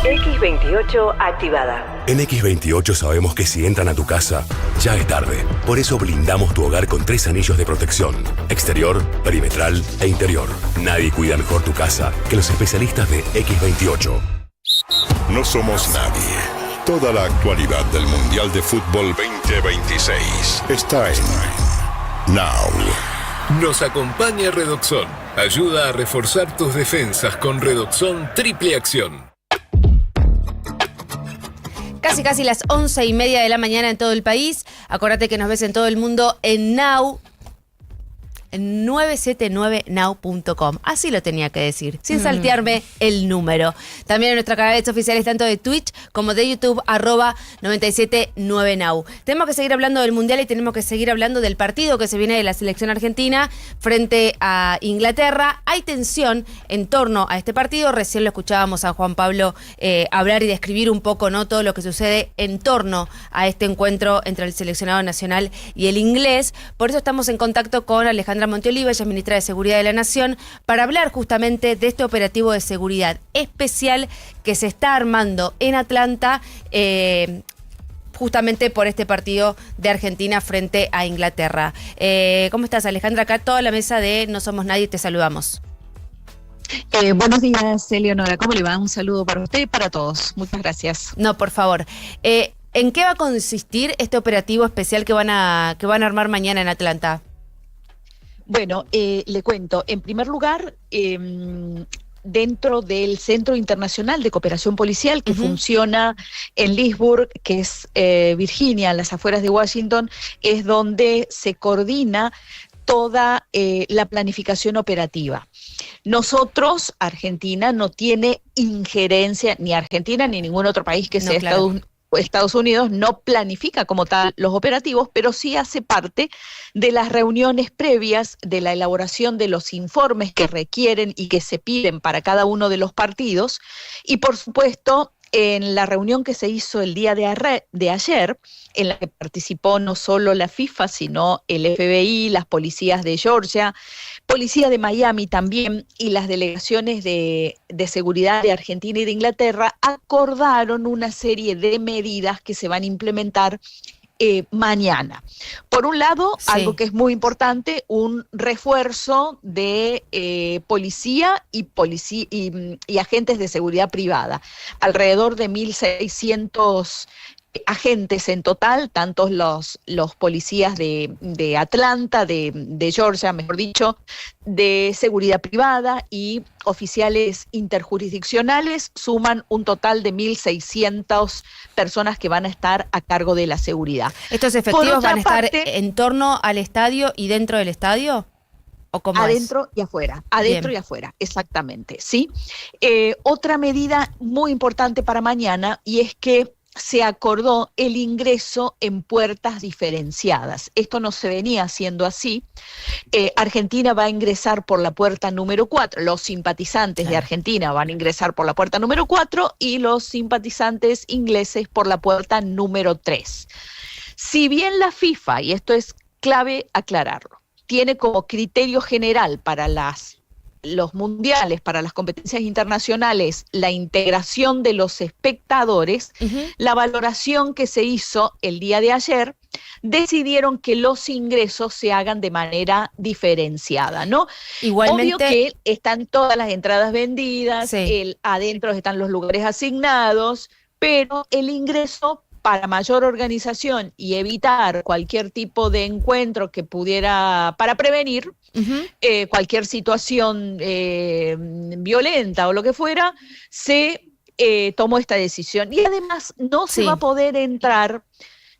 X28 activada. En X28 sabemos que si entran a tu casa, ya es tarde. Por eso blindamos tu hogar con 3 anillos de protección. Exterior, perimetral e interior. Nadie cuida mejor tu casa que los especialistas de X28. No somos nadie. Toda la actualidad del Mundial de Fútbol 2026 está en Now. Nos acompaña Redoxon. Ayuda a reforzar tus defensas con Redoxon Triple Acción. Casi las 11:30 de la mañana en todo el país. Acordate que nos ves en todo el mundo en Now, en 979now.com. Así lo tenía que decir, sin saltearme el número. También en nuestras canales oficiales tanto de Twitch como de YouTube, @979now. Tenemos que seguir hablando del Mundial y tenemos que seguir hablando del partido que se viene de la selección argentina frente a Inglaterra. Hay tensión en torno a este partido. Recién lo escuchábamos a Juan Pablo hablar y describir un poco, ¿no?, todo lo que sucede en torno a este encuentro entre el seleccionado nacional y el inglés. Por eso estamos en contacto con Alejandra Monteoliva, ella es ministra de Seguridad de la Nación, para hablar justamente de este operativo de seguridad especial que se está armando en Atlanta, justamente por este partido de Argentina frente a Inglaterra. ¿Cómo estás, Alejandra? Acá toda la mesa de No Somos Nadie, te saludamos. Buenos días, Eleonora. ¿Cómo le va? Un saludo para usted y para todos. Muchas gracias. No, por favor. ¿En qué va a consistir este operativo especial que van a armar mañana en Atlanta? Bueno, le cuento. En primer lugar, dentro del Centro Internacional de Cooperación Policial que funciona en Leesburg, que es Virginia, en las afueras de Washington, es donde se coordina toda la planificación operativa. Nosotros, Argentina, no tiene injerencia, ni Argentina ni ningún otro país que sea Estados Unidos no planifica como tal los operativos, pero sí hace parte de las reuniones previas de la elaboración de los informes que requieren y que se piden para cada uno de los partidos y, por supuesto, en la reunión que se hizo el día de ayer, en la que participó no solo la FIFA, sino el FBI, las policías de Georgia, policía de Miami también, y las delegaciones de seguridad de Argentina y de Inglaterra, acordaron una serie de medidas que se van a implementar mañana. Por un lado, algo que es muy importante, un refuerzo de policía y agentes de seguridad privada. Alrededor de 1.600 agentes en total, tanto los policías de Atlanta, de Georgia, mejor dicho, de seguridad privada y oficiales interjurisdiccionales, suman un total de 1.600 personas que van a estar a cargo de la seguridad. ¿Estos efectivos van a estar en torno al estadio y dentro del estadio? ¿O cómo adentro y afuera, adentro y afuera, exactamente, ¿sí? Otra medida muy importante para mañana, y es que se acordó el ingreso en puertas diferenciadas. Esto no se venía haciendo así. Argentina va a ingresar por la puerta número 4. Los simpatizantes de Argentina van a ingresar por la puerta número 4 y los simpatizantes ingleses por la puerta número 3. Si bien la FIFA, y esto es clave aclararlo, tiene como criterio general para los mundiales, para las competencias internacionales, la integración de los espectadores, la valoración que se hizo el día de ayer, decidieron que los ingresos se hagan de manera diferenciada, ¿no? Igualmente, obvio que están todas las entradas vendidas, adentro están los lugares asignados, pero el ingreso para mayor organización y evitar cualquier tipo de encuentro que pudiera, para prevenir cualquier situación violenta o lo que fuera, se tomó esta decisión. Y además no se va a poder entrar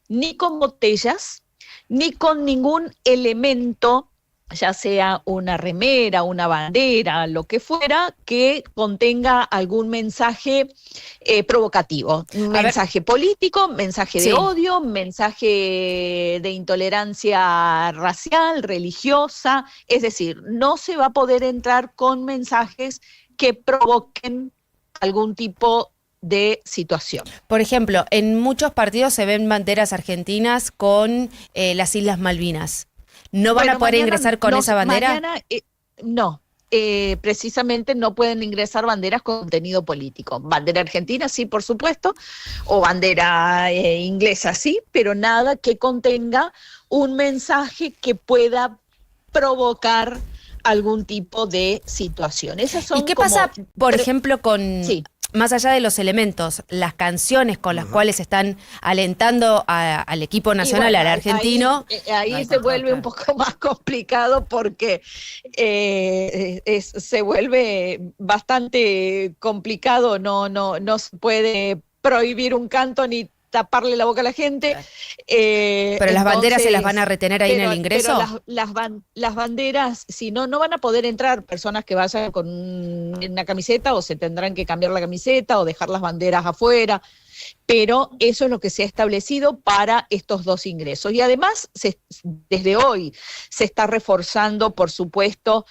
ni con botellas, ni con ningún elemento, ya sea una remera, una bandera, lo que fuera, que contenga algún mensaje provocativo. Mensaje político, mensaje de odio, mensaje de intolerancia racial, religiosa. Es decir, no se va a poder entrar con mensajes que provoquen algún tipo de situación. Por ejemplo, en muchos partidos se ven banderas argentinas con las Islas Malvinas. ¿No van a poder ingresar con esa bandera? Mañana, no. Precisamente no pueden ingresar banderas con contenido político. Bandera argentina, sí, por supuesto, o bandera inglesa, sí, pero nada que contenga un mensaje que pueda provocar algún tipo de situación. Esas son ¿Y qué pasa, por ejemplo, con... Más allá de los elementos, las canciones con las cuales están alentando al equipo nacional, bueno, al argentino. Ahí se vuelve un poco más complicado porque se vuelve bastante complicado, no se puede prohibir un canto ni taparle la boca a la gente. Pero las banderas se las van a retener ahí en el ingreso. Pero las banderas, si no van a poder entrar personas que vayan con una camiseta, o se tendrán que cambiar la camiseta o dejar las banderas afuera. Pero eso es lo que se ha establecido para estos dos ingresos. Y además, desde hoy se está reforzando, por supuesto,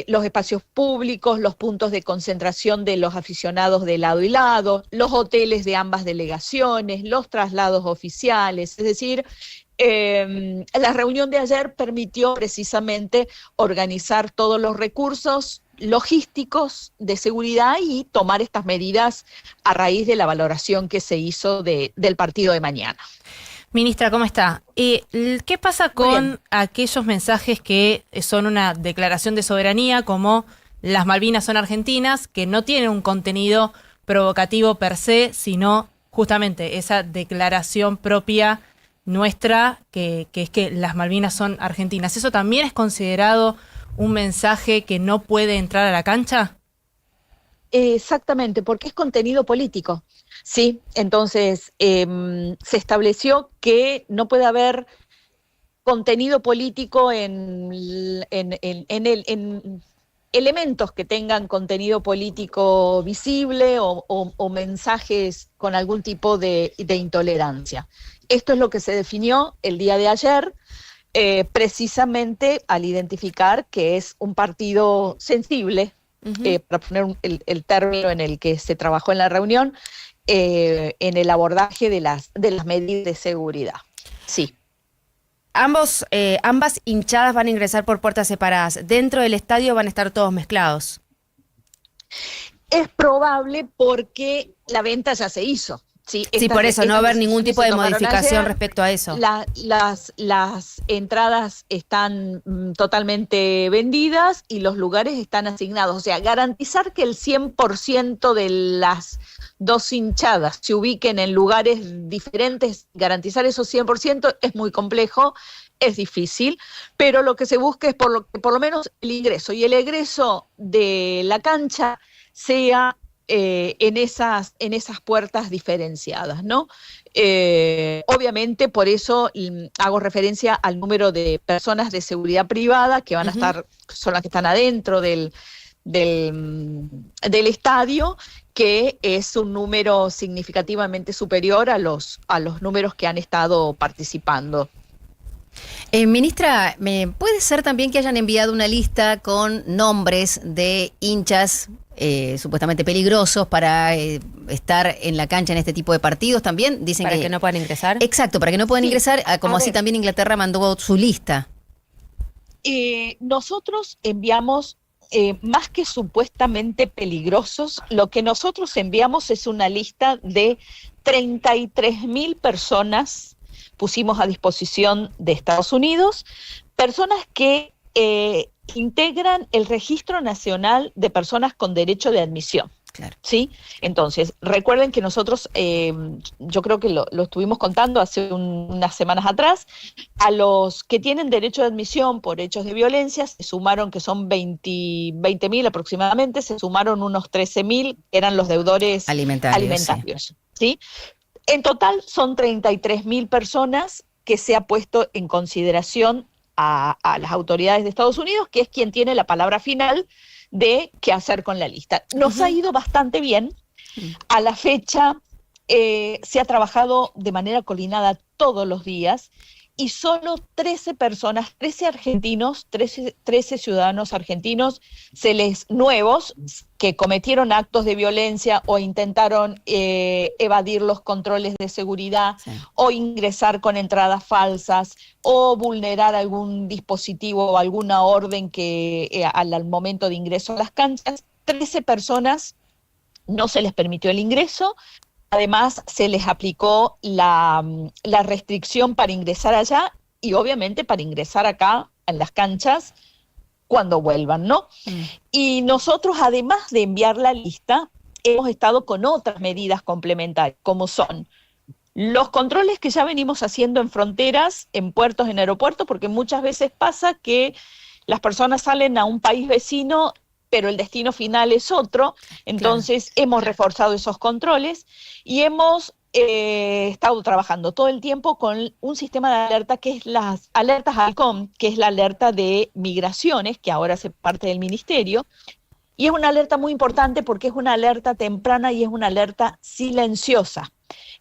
los espacios públicos, los puntos de concentración de los aficionados de lado y lado, los hoteles de ambas delegaciones, los traslados oficiales. Es decir, la reunión de ayer permitió precisamente organizar todos los recursos logísticos de seguridad y tomar estas medidas a raíz de la valoración que se hizo del partido de mañana. Ministra, ¿cómo está? ¿Qué pasa con aquellos mensajes que son una declaración de soberanía, como las Malvinas son argentinas, que no tienen un contenido provocativo per se, sino justamente esa declaración propia nuestra, que es que las Malvinas son argentinas? ¿Eso también es considerado un mensaje que no puede entrar a la cancha? Exactamente, porque es contenido político. Sí, entonces se estableció que no puede haber contenido político en elementos que tengan contenido político visible o mensajes con algún tipo de intolerancia. Esto es lo que se definió el día de ayer, precisamente al identificar que es un partido sensible, para poner el término en el que se trabajó en la reunión, en el abordaje de las medidas de seguridad. Sí. Ambas hinchadas van a ingresar por puertas separadas. Dentro del estadio van a estar todos mezclados. Es probable porque la venta ya se hizo. Sí, por eso, no va a haber ningún tipo de modificación respecto a eso. Las entradas están totalmente vendidas y los lugares están asignados. O sea, garantizar que el 100% de las dos hinchadas se ubiquen en lugares diferentes, garantizar eso 100% es muy complejo, es difícil, pero lo que se busca es por lo menos el ingreso. Y el egreso de la cancha sea en esas puertas diferenciadas, ¿no? Obviamente por eso hago referencia al número de personas de seguridad privada que van a estar, son las que están adentro del estadio, que es un número significativamente superior a los números que han estado participando. Ministra, ¿puede ser también que hayan enviado una lista con nombres de hinchas supuestamente peligrosos para estar en la cancha en este tipo de partidos también? Dicen ¿Para que no puedan ingresar? Exacto, para que no puedan ingresar, como así también Inglaterra mandó su lista. Nosotros enviamos, más que supuestamente peligrosos, lo que nosotros enviamos es una lista de 33.000 personas, pusimos a disposición de Estados Unidos, personas que integran el Registro Nacional de Personas con Derecho de Admisión. Claro. ¿Sí? Entonces, recuerden que nosotros, yo creo que lo estuvimos contando hace unas semanas atrás, a los que tienen derecho de admisión por hechos de violencia se sumaron, que son 20.000 aproximadamente, se sumaron unos 13.000, que eran los deudores alimentarios. ¿Sí? En total son 33.000 personas que se ha puesto en consideración a las autoridades de Estados Unidos, que es quien tiene la palabra final de qué hacer con la lista. Nos ha ido bastante bien. A la fecha se ha trabajado de manera coordinada todos los días y solo 13 personas, 13 argentinos, 13 ciudadanos argentinos, nuevos, que cometieron actos de violencia o intentaron evadir los controles de seguridad, o ingresar con entradas falsas, o vulnerar algún dispositivo o alguna orden que al momento de ingreso a las canchas. 13 personas no se les permitió el ingreso. Además, se les aplicó la restricción para ingresar allá y obviamente para ingresar acá en las canchas cuando vuelvan, ¿no? Y nosotros, además de enviar la lista, hemos estado con otras medidas complementarias, como son los controles que ya venimos haciendo en fronteras, en puertos, en aeropuertos, porque muchas veces pasa que las personas salen a un país vecino, pero el destino final es otro. Entonces hemos reforzado esos controles y hemos estado trabajando todo el tiempo con un sistema de alerta que es las alertas ALCOM, que es la alerta de migraciones, que ahora hace parte del ministerio, y es una alerta muy importante porque es una alerta temprana y es una alerta silenciosa.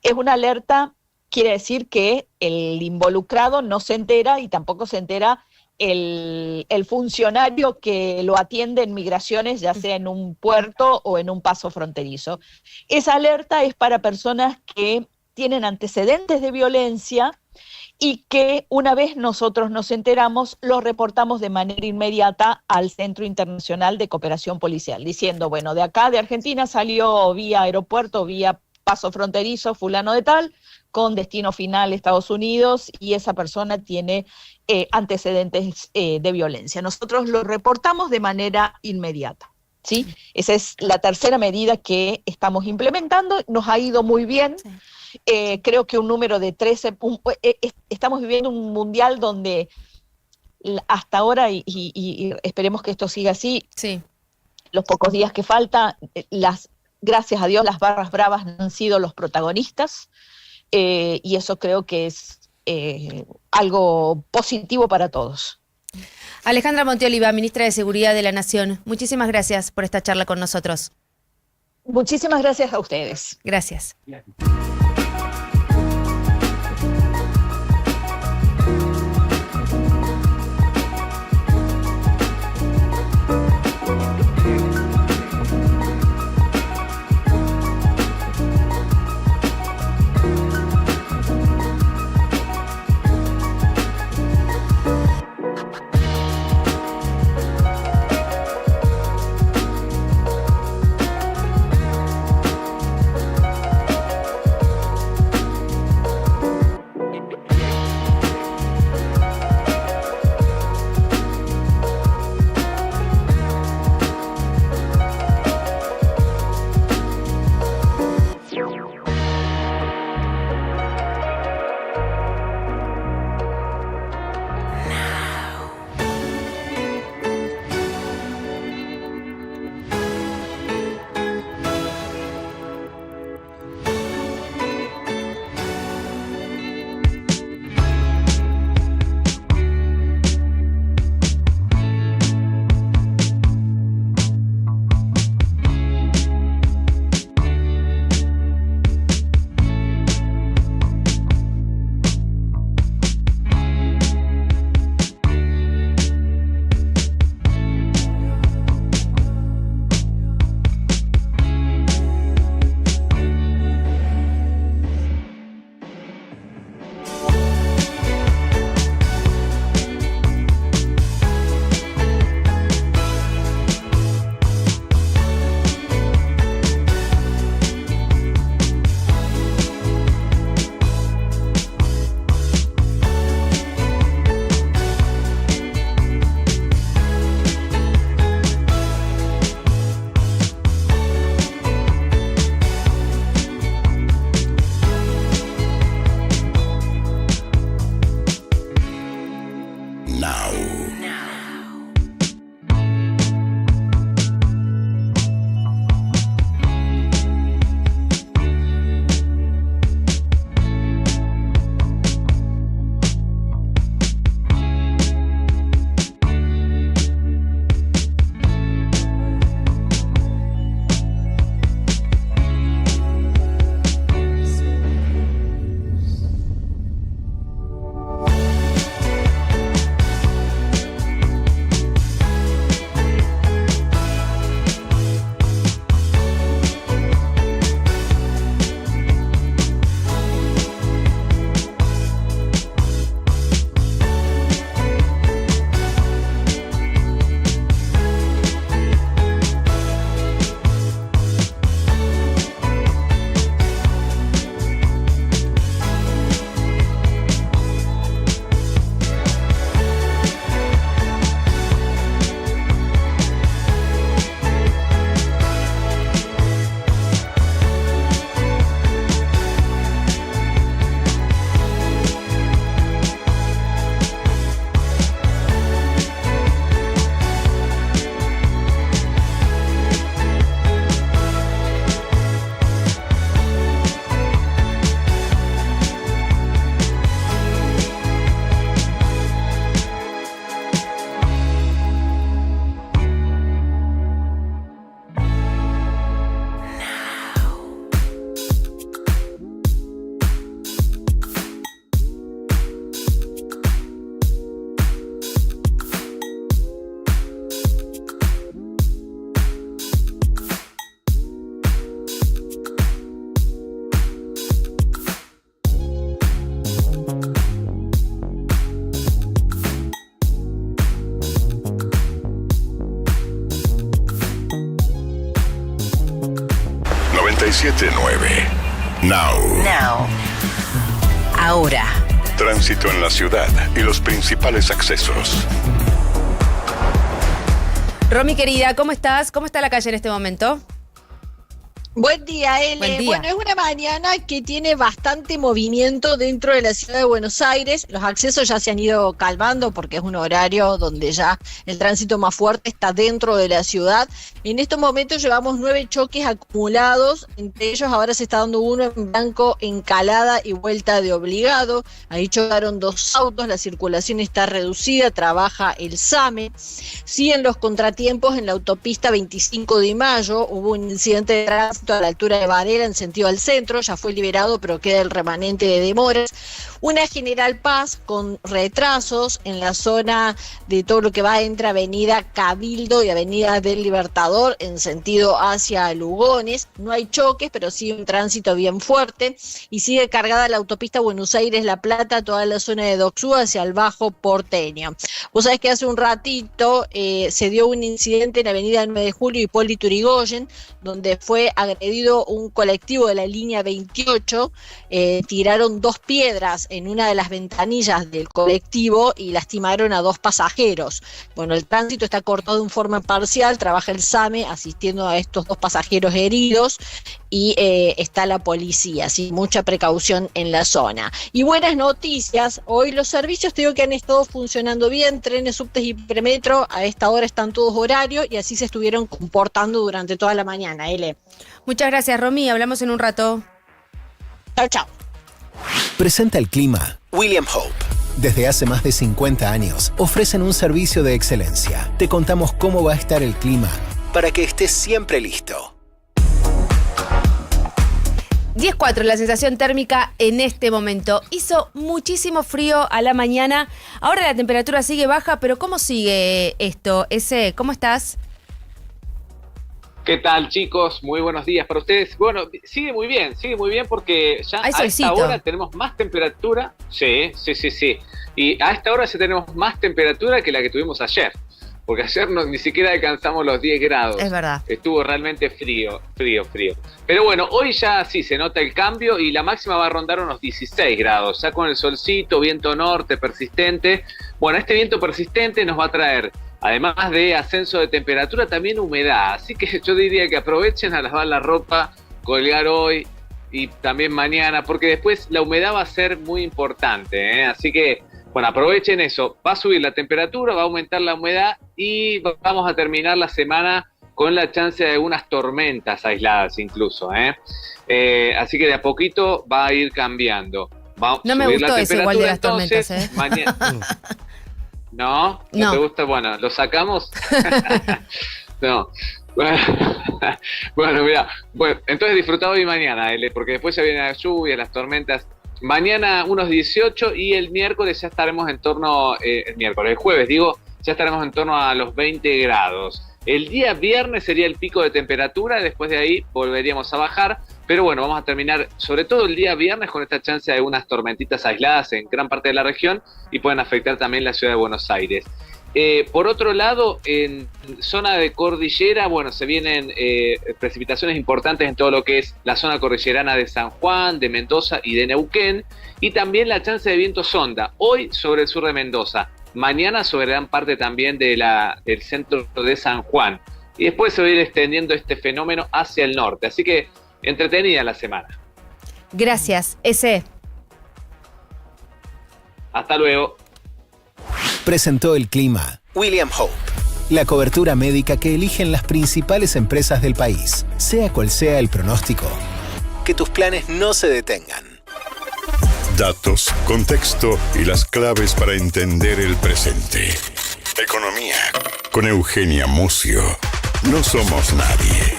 Es una alerta, quiere decir que el involucrado no se entera y tampoco se entera el funcionario que lo atiende en migraciones, ya sea en un puerto o en un paso fronterizo. Esa alerta es para personas que tienen antecedentes de violencia y que una vez nosotros nos enteramos, lo reportamos de manera inmediata al Centro Internacional de Cooperación Policial, diciendo, bueno, de acá de Argentina salió vía aeropuerto, vía paso fronterizo, fulano de tal, con destino final Estados Unidos, y esa persona tiene antecedentes de violencia. Nosotros lo reportamos de manera inmediata, ¿sí? Esa es la tercera medida que estamos implementando, nos ha ido muy bien. Creo que un número de 13, estamos viviendo un mundial donde hasta ahora, y esperemos que esto siga así, los pocos días que faltan, gracias a Dios las barras bravas han sido los protagonistas, y eso creo que es algo positivo para todos. Alejandra Monteoliva, ministra de Seguridad de la Nación, muchísimas gracias por esta charla con nosotros. Muchísimas gracias a ustedes. Gracias. 979. Now. Ahora. Tránsito en la ciudad y los principales accesos. Romy, querida, ¿cómo estás? ¿Cómo está la calle en este momento? Buen día, Ele. Buen día. Bueno, es una mañana que tiene bastante movimiento dentro de la ciudad de Buenos Aires. Los accesos ya se han ido calmando porque es un horario donde ya el tránsito más fuerte está dentro de la ciudad. En estos momentos llevamos 9 choques acumulados. Entre ellos ahora se está dando uno en blanco, encalada y vuelta de obligado. Ahí chocaron 2 autos, la circulación está reducida, trabaja el SAME. Siguen los contratiempos en la autopista 25 de mayo. Hubo un incidente de tránsito a la altura de Varela en sentido al centro, ya fue liberado, pero queda el remanente de demoras. Una General Paz con retrasos en la zona de todo lo que va entre Avenida Cabildo y Avenida del Libertador en sentido hacia Lugones. No hay choques, pero sí un tránsito bien fuerte. Y sigue cargada la autopista Buenos Aires-La Plata, toda la zona de Docsú hacia el Bajo Porteño. Vos sabés que hace un ratito se dio un incidente en Avenida 9 de Julio y Hipólito Yrigoyen, donde fue agredido un colectivo de la línea 28, tiraron 2 piedras en una de las ventanillas del colectivo y lastimaron a 2 pasajeros. Bueno, el tránsito está cortado en forma parcial, trabaja el SAME asistiendo a estos 2 pasajeros heridos y está la policía, así mucha precaución en la zona. Y buenas noticias, hoy los servicios te digo que han estado funcionando bien, trenes, subtes y premetro a esta hora están todos horarios y así se estuvieron comportando durante toda la mañana, Ele. Muchas gracias, Romy. Hablamos en un rato. Chao, chao. Presenta el clima William Hope. Desde hace más de 50 años ofrecen un servicio de excelencia. Te contamos cómo va a estar el clima para que estés siempre listo. 10:04 la sensación térmica en este momento. Hizo muchísimo frío a la mañana. Ahora la temperatura sigue baja, pero ¿cómo sigue esto? Ese, ¿cómo estás? ¿Qué tal, chicos? Muy buenos días para ustedes. Bueno, sigue muy bien porque ya a esta hora tenemos más temperatura. Sí. Y a esta hora ya tenemos más temperatura que la que tuvimos ayer. Porque ayer ni siquiera alcanzamos los 10 grados. Es verdad. Estuvo realmente frío. Pero bueno, hoy ya sí se nota el cambio y la máxima va a rondar unos 16 grados. Ya con el solcito, viento norte persistente. Bueno, este viento persistente nos va a traer, además de ascenso de temperatura, también humedad. Así que yo diría que aprovechen a lavar la ropa, colgar hoy y también mañana, porque después la humedad va a ser muy importante, ¿eh? Así que, bueno, aprovechen eso. Va a subir la temperatura, va a aumentar la humedad y vamos a terminar la semana con la chance de algunas tormentas aisladas incluso, ¿eh? Así que de a poquito va a ir cambiando. Va a no me subir gustó la ese igual de las entonces, tormentas, ¿eh? Mañana. ¿No? ¿No te gusta? Bueno, ¿lo sacamos? No. Bueno, mira. Bueno, entonces disfruta hoy y mañana, porque después ya vienen las lluvias, las tormentas. Mañana unos 18 y el miércoles ya estaremos en torno, el jueves digo, ya estaremos en torno a los 20 grados. El día viernes sería el pico de temperatura, después de ahí volveríamos a bajar, pero bueno, vamos a terminar sobre todo el día viernes con esta chance de algunas tormentitas aisladas en gran parte de la región y pueden afectar también la ciudad de Buenos Aires. Por otro lado, en zona de cordillera, bueno, se vienen precipitaciones importantes en todo lo que es la zona cordillerana de San Juan, de Mendoza y de Neuquén, y también la chance de viento sonda, hoy sobre el sur de Mendoza, mañana sobre gran parte también del centro de San Juan, y después se va a ir extendiendo este fenómeno hacia el norte, así que entretenida la semana. Gracias, ese. Hasta luego. Presentó el clima William Hope. La cobertura médica que eligen las principales empresas del país. Sea cual sea el pronóstico, que tus planes no se detengan. Datos, contexto y las claves para entender el presente. Economía. Con Eugenia Mucio. No somos nadie.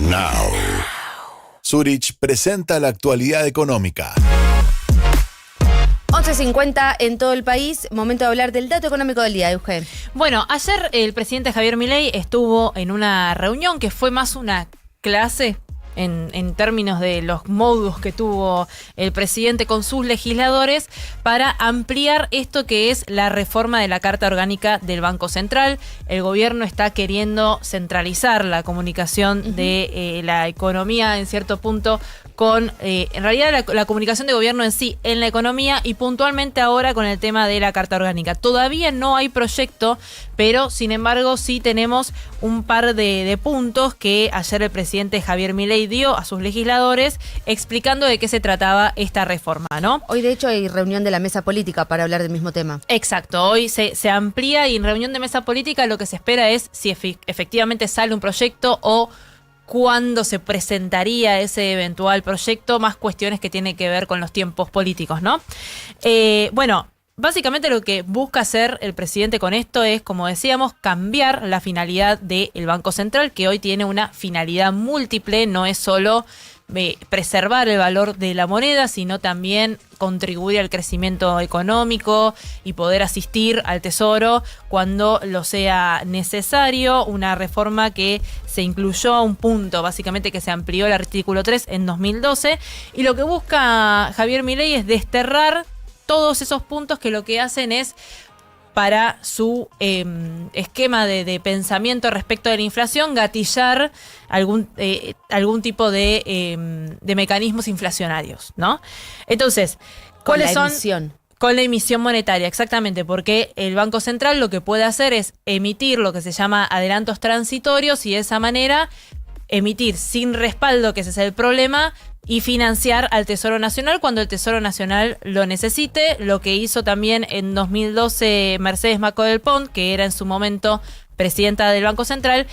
Now. Zurich presenta la actualidad económica. 11:50 en todo el país. Momento de hablar del dato económico del día, Eugen. Bueno, ayer el presidente Javier Milei estuvo en una reunión que fue más una clase en términos de los modos que tuvo el presidente con sus legisladores para ampliar esto que es la reforma de la Carta Orgánica del Banco Central. El gobierno está queriendo centralizar la comunicación de la economía en cierto punto con, en realidad, la comunicación de gobierno en sí, en la economía y puntualmente ahora con el tema de la Carta Orgánica. Todavía no hay proyecto, pero sin embargo sí tenemos un par de puntos que ayer el presidente Javier Milei dio a sus legisladores explicando de qué se trataba esta reforma, ¿no? Hoy de hecho hay reunión de la mesa política para hablar del mismo tema. Exacto, hoy se amplía y en reunión de mesa política lo que se espera es si efectivamente sale un proyecto o cuándo se presentaría ese eventual proyecto, más cuestiones que tienen que ver con los tiempos políticos, ¿no? Bueno, básicamente lo que busca hacer el presidente con esto es, como decíamos, cambiar la finalidad del Banco Central, que hoy tiene una finalidad múltiple, no es solo preservar el valor de la moneda, sino también contribuir al crecimiento económico y poder asistir al Tesoro cuando lo sea necesario. Una reforma que se incluyó a un punto, básicamente que se amplió el artículo 3 en 2012, y lo que busca Javier Milei es desterrar todos esos puntos que lo que hacen es, para su esquema de pensamiento respecto de la inflación, gatillar algún tipo de mecanismos inflacionarios, ¿no? Entonces, ¿cuáles son? Emisión. Con la emisión monetaria, exactamente, porque el Banco Central lo que puede hacer es emitir lo que se llama adelantos transitorios y de esa manera emitir sin respaldo, que ese es el problema, y financiar al Tesoro Nacional cuando el Tesoro Nacional lo necesite. Lo que hizo también en 2012 Mercedes Maco del Pont, que era en su momento presidenta del Banco Central,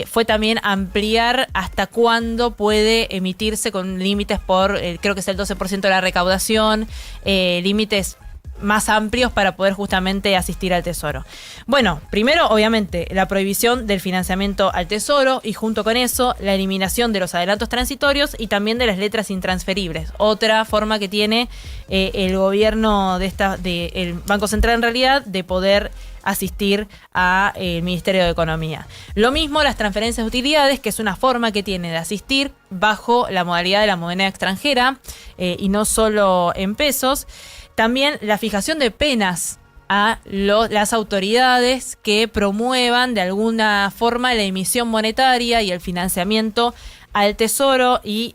fue también ampliar hasta cuándo puede emitirse con límites por, creo que es el 12% de la recaudación, límites más amplios para poder justamente asistir al Tesoro. Bueno, primero, obviamente, la prohibición del financiamiento al Tesoro y junto con eso, la eliminación de los adelantos transitorios y también de las letras intransferibles. Otra forma que tiene el gobierno el Banco Central en realidad de poder asistir al Ministerio de Economía. Lo mismo las transferencias de utilidades, que es una forma que tiene de asistir bajo la modalidad de la moneda extranjera y no solo en pesos. También la fijación de penas a las autoridades que promuevan de alguna forma la emisión monetaria y el financiamiento al Tesoro y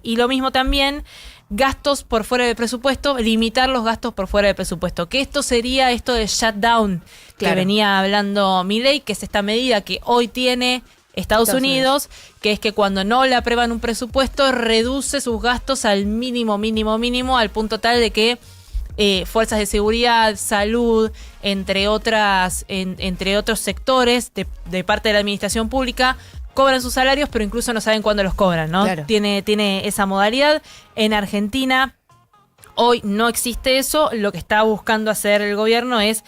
lo mismo también gastos por fuera del presupuesto, limitar los gastos por fuera del presupuesto, que esto sería esto del shutdown que venía hablando Milei, que es esta medida que hoy tiene Estados Unidos, que es que cuando no le aprueban un presupuesto reduce sus gastos al mínimo, al punto tal de que fuerzas de seguridad, salud, entre otros sectores de parte de la administración pública, cobran sus salarios, pero incluso no saben cuándo los cobran, ¿no? Claro. Tiene esa modalidad. En Argentina hoy no existe eso. Lo que está buscando hacer el gobierno es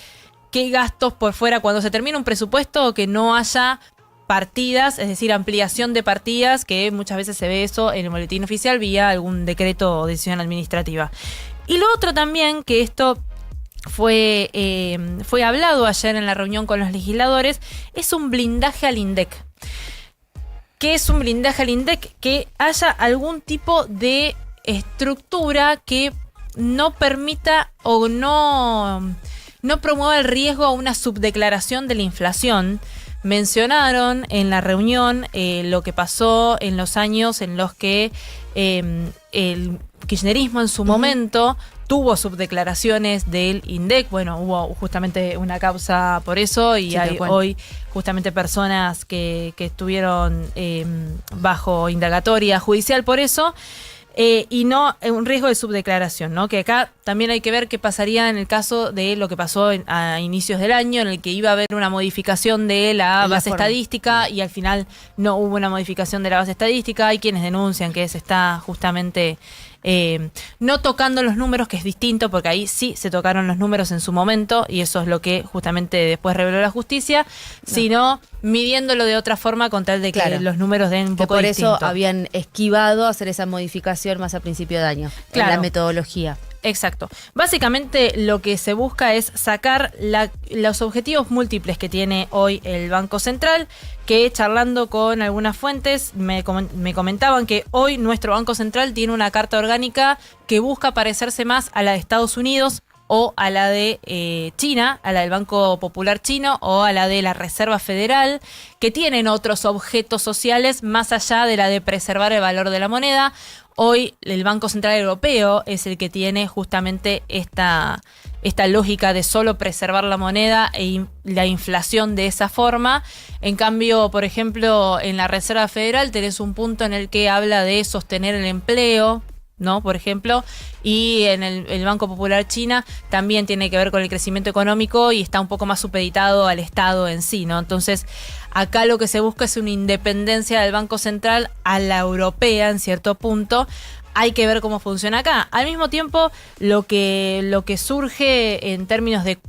qué gastos por fuera, cuando se termina un presupuesto, que no haya partidas, es decir, ampliación de partidas, que muchas veces se ve eso en el boletín oficial vía algún decreto o decisión administrativa. Y lo otro también, que esto fue hablado ayer en la reunión con los legisladores, es un blindaje al INDEC. ¿Qué es un blindaje al INDEC? Que haya algún tipo de estructura que no permita o no promueva el riesgo a una subdeclaración de la inflación. Mencionaron en la reunión lo que pasó en los años en los que el kirchnerismo en su momento tuvo subdeclaraciones del INDEC. Bueno, hubo justamente una causa por eso y hay hoy justamente personas que estuvieron bajo indagatoria judicial por eso. Y no un riesgo de subdeclaración, ¿no? Que acá también hay que ver qué pasaría en el caso de lo que pasó a inicios del año, en el que iba a haber una modificación de la base estadística y al final no hubo una modificación de la base estadística. Hay quienes denuncian que se está justamente no tocando los números, que es distinto, porque ahí sí se tocaron los números en su momento y eso es lo que justamente después reveló la justicia, sino midiéndolo de otra forma con tal de que los números den un poco por distinto. Eso habían esquivado hacer esa modificación más a principio de año en la metodología. Exacto. Básicamente lo que se busca es sacar los objetivos múltiples que tiene hoy el Banco Central, que charlando con algunas fuentes me comentaban que hoy nuestro Banco Central tiene una carta orgánica que busca parecerse más a la de Estados Unidos o a la de China, a la del Banco Popular Chino o a la de la Reserva Federal, que tienen otros objetos sociales más allá de la de preservar el valor de la moneda. Hoy el Banco Central Europeo es el que tiene justamente esta lógica de solo preservar la moneda e la inflación de esa forma. En cambio, por ejemplo, en la Reserva Federal tenés un punto en el que habla de sostener el empleo, ¿no? Por ejemplo, y en el Banco Popular China también tiene que ver con el crecimiento económico y está un poco más supeditado al Estado en sí, ¿no? Entonces, acá lo que se busca es una independencia del Banco Central a la europea en cierto punto. Hay que ver cómo funciona acá. Al mismo tiempo, lo que surge en términos de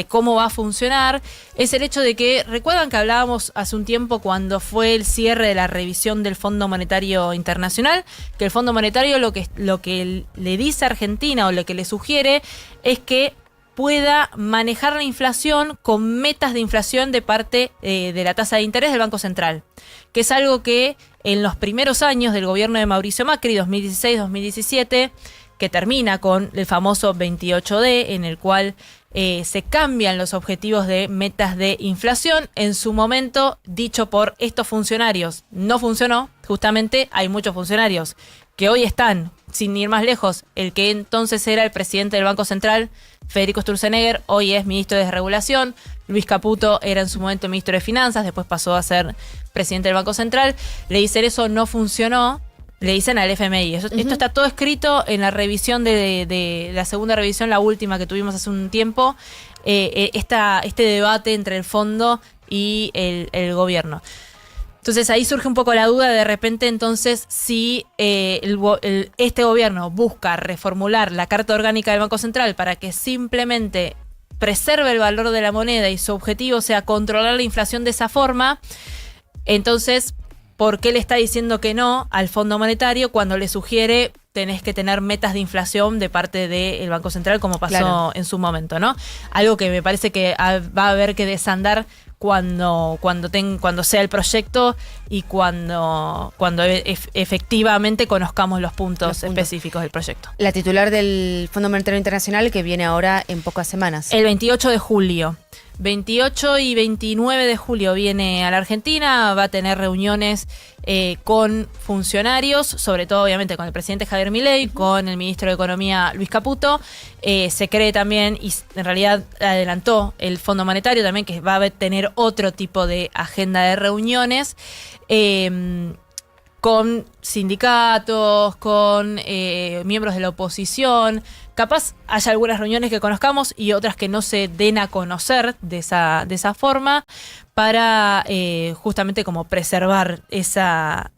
cómo va a funcionar es el hecho de que, recuerdan que hablábamos hace un tiempo cuando fue el cierre de la revisión del Fondo Monetario Internacional, que el Fondo Monetario lo que le dice a Argentina o lo que le sugiere es que pueda manejar la inflación con metas de inflación de parte de la tasa de interés del Banco Central, que es algo que en los primeros años del gobierno de Mauricio Macri, 2016-2017, que termina con el famoso 28D, en el cual se cambian los objetivos de metas de inflación. En su momento, dicho por estos funcionarios, no funcionó. Justamente hay muchos funcionarios que hoy están, sin ir más lejos, el que entonces era el presidente del Banco Central, Federico Sturzenegger, hoy es ministro de Desregulación. Luis Caputo era en su momento ministro de Finanzas, después pasó a ser presidente del Banco Central. Le dicen eso no funcionó. Le dicen al FMI. Esto está todo escrito en la revisión de la segunda revisión, la última que tuvimos hace un tiempo, este debate entre el fondo y el gobierno. Entonces ahí surge un poco la duda de repente entonces si este gobierno busca reformular la Carta Orgánica del Banco Central para que simplemente preserve el valor de la moneda y su objetivo sea controlar la inflación de esa forma. Entonces, ¿por qué le está diciendo que no al Fondo Monetario cuando le sugiere tenés que tener metas de inflación de parte del Banco Central como pasó en su momento, ¿no? Algo que me parece que va a haber que desandar cuando sea el proyecto y cuando efectivamente conozcamos los puntos específicos del proyecto. La titular del Fondo Monetario Internacional que viene ahora en pocas semanas. El 28 de julio. 28 y 29 de julio viene a la Argentina, va a tener reuniones con funcionarios, sobre todo obviamente con el presidente Javier Milei, con el ministro de Economía Luis Caputo. Se cree también, y en realidad adelantó el Fondo Monetario también, que va a tener otro tipo de agenda de reuniones con sindicatos, con miembros de la oposición. Capaz haya algunas reuniones que conozcamos y otras que no se den a conocer de esa forma para justamente como preservar esa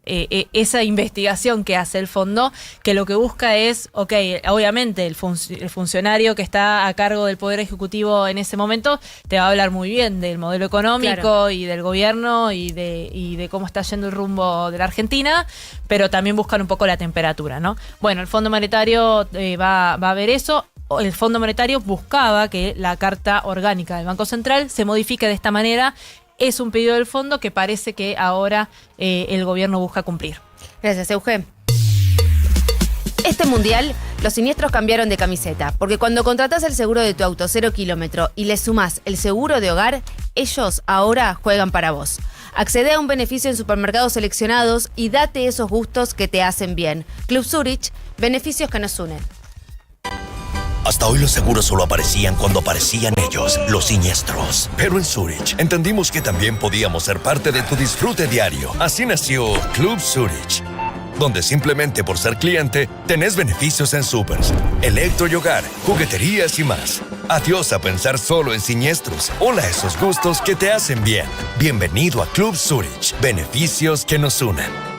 investigación que hace el fondo, que lo que busca es, obviamente el funcionario que está a cargo del Poder Ejecutivo en ese momento te va a hablar muy bien del modelo económico y del gobierno y de cómo está yendo el rumbo de la Argentina, pero también buscan un poco la temperatura, ¿no? Bueno, el Fondo Monetario va a ver eso. El Fondo Monetario buscaba que la Carta Orgánica del Banco Central se modifique de esta manera. Es un pedido del fondo que parece que ahora el gobierno busca cumplir. Gracias, Euge. Este mundial, los siniestros cambiaron de camiseta, porque cuando contratás el seguro de tu auto 0 kilómetro y le sumás el seguro de hogar, ellos ahora juegan para vos. Accede a un beneficio en supermercados seleccionados y date esos gustos que te hacen bien. Club Zurich, beneficios que nos unen. Hasta hoy los seguros solo aparecían cuando aparecían ellos, los siniestros. Pero en Zurich entendimos que también podíamos ser parte de tu disfrute diario. Así nació Club Zurich, donde simplemente por ser cliente tenés beneficios en supers, electro y hogar, jugueterías y más. Adiós a pensar solo en siniestros. Hola a esos gustos que te hacen bien. Bienvenido a Club Zurich, beneficios que nos unen.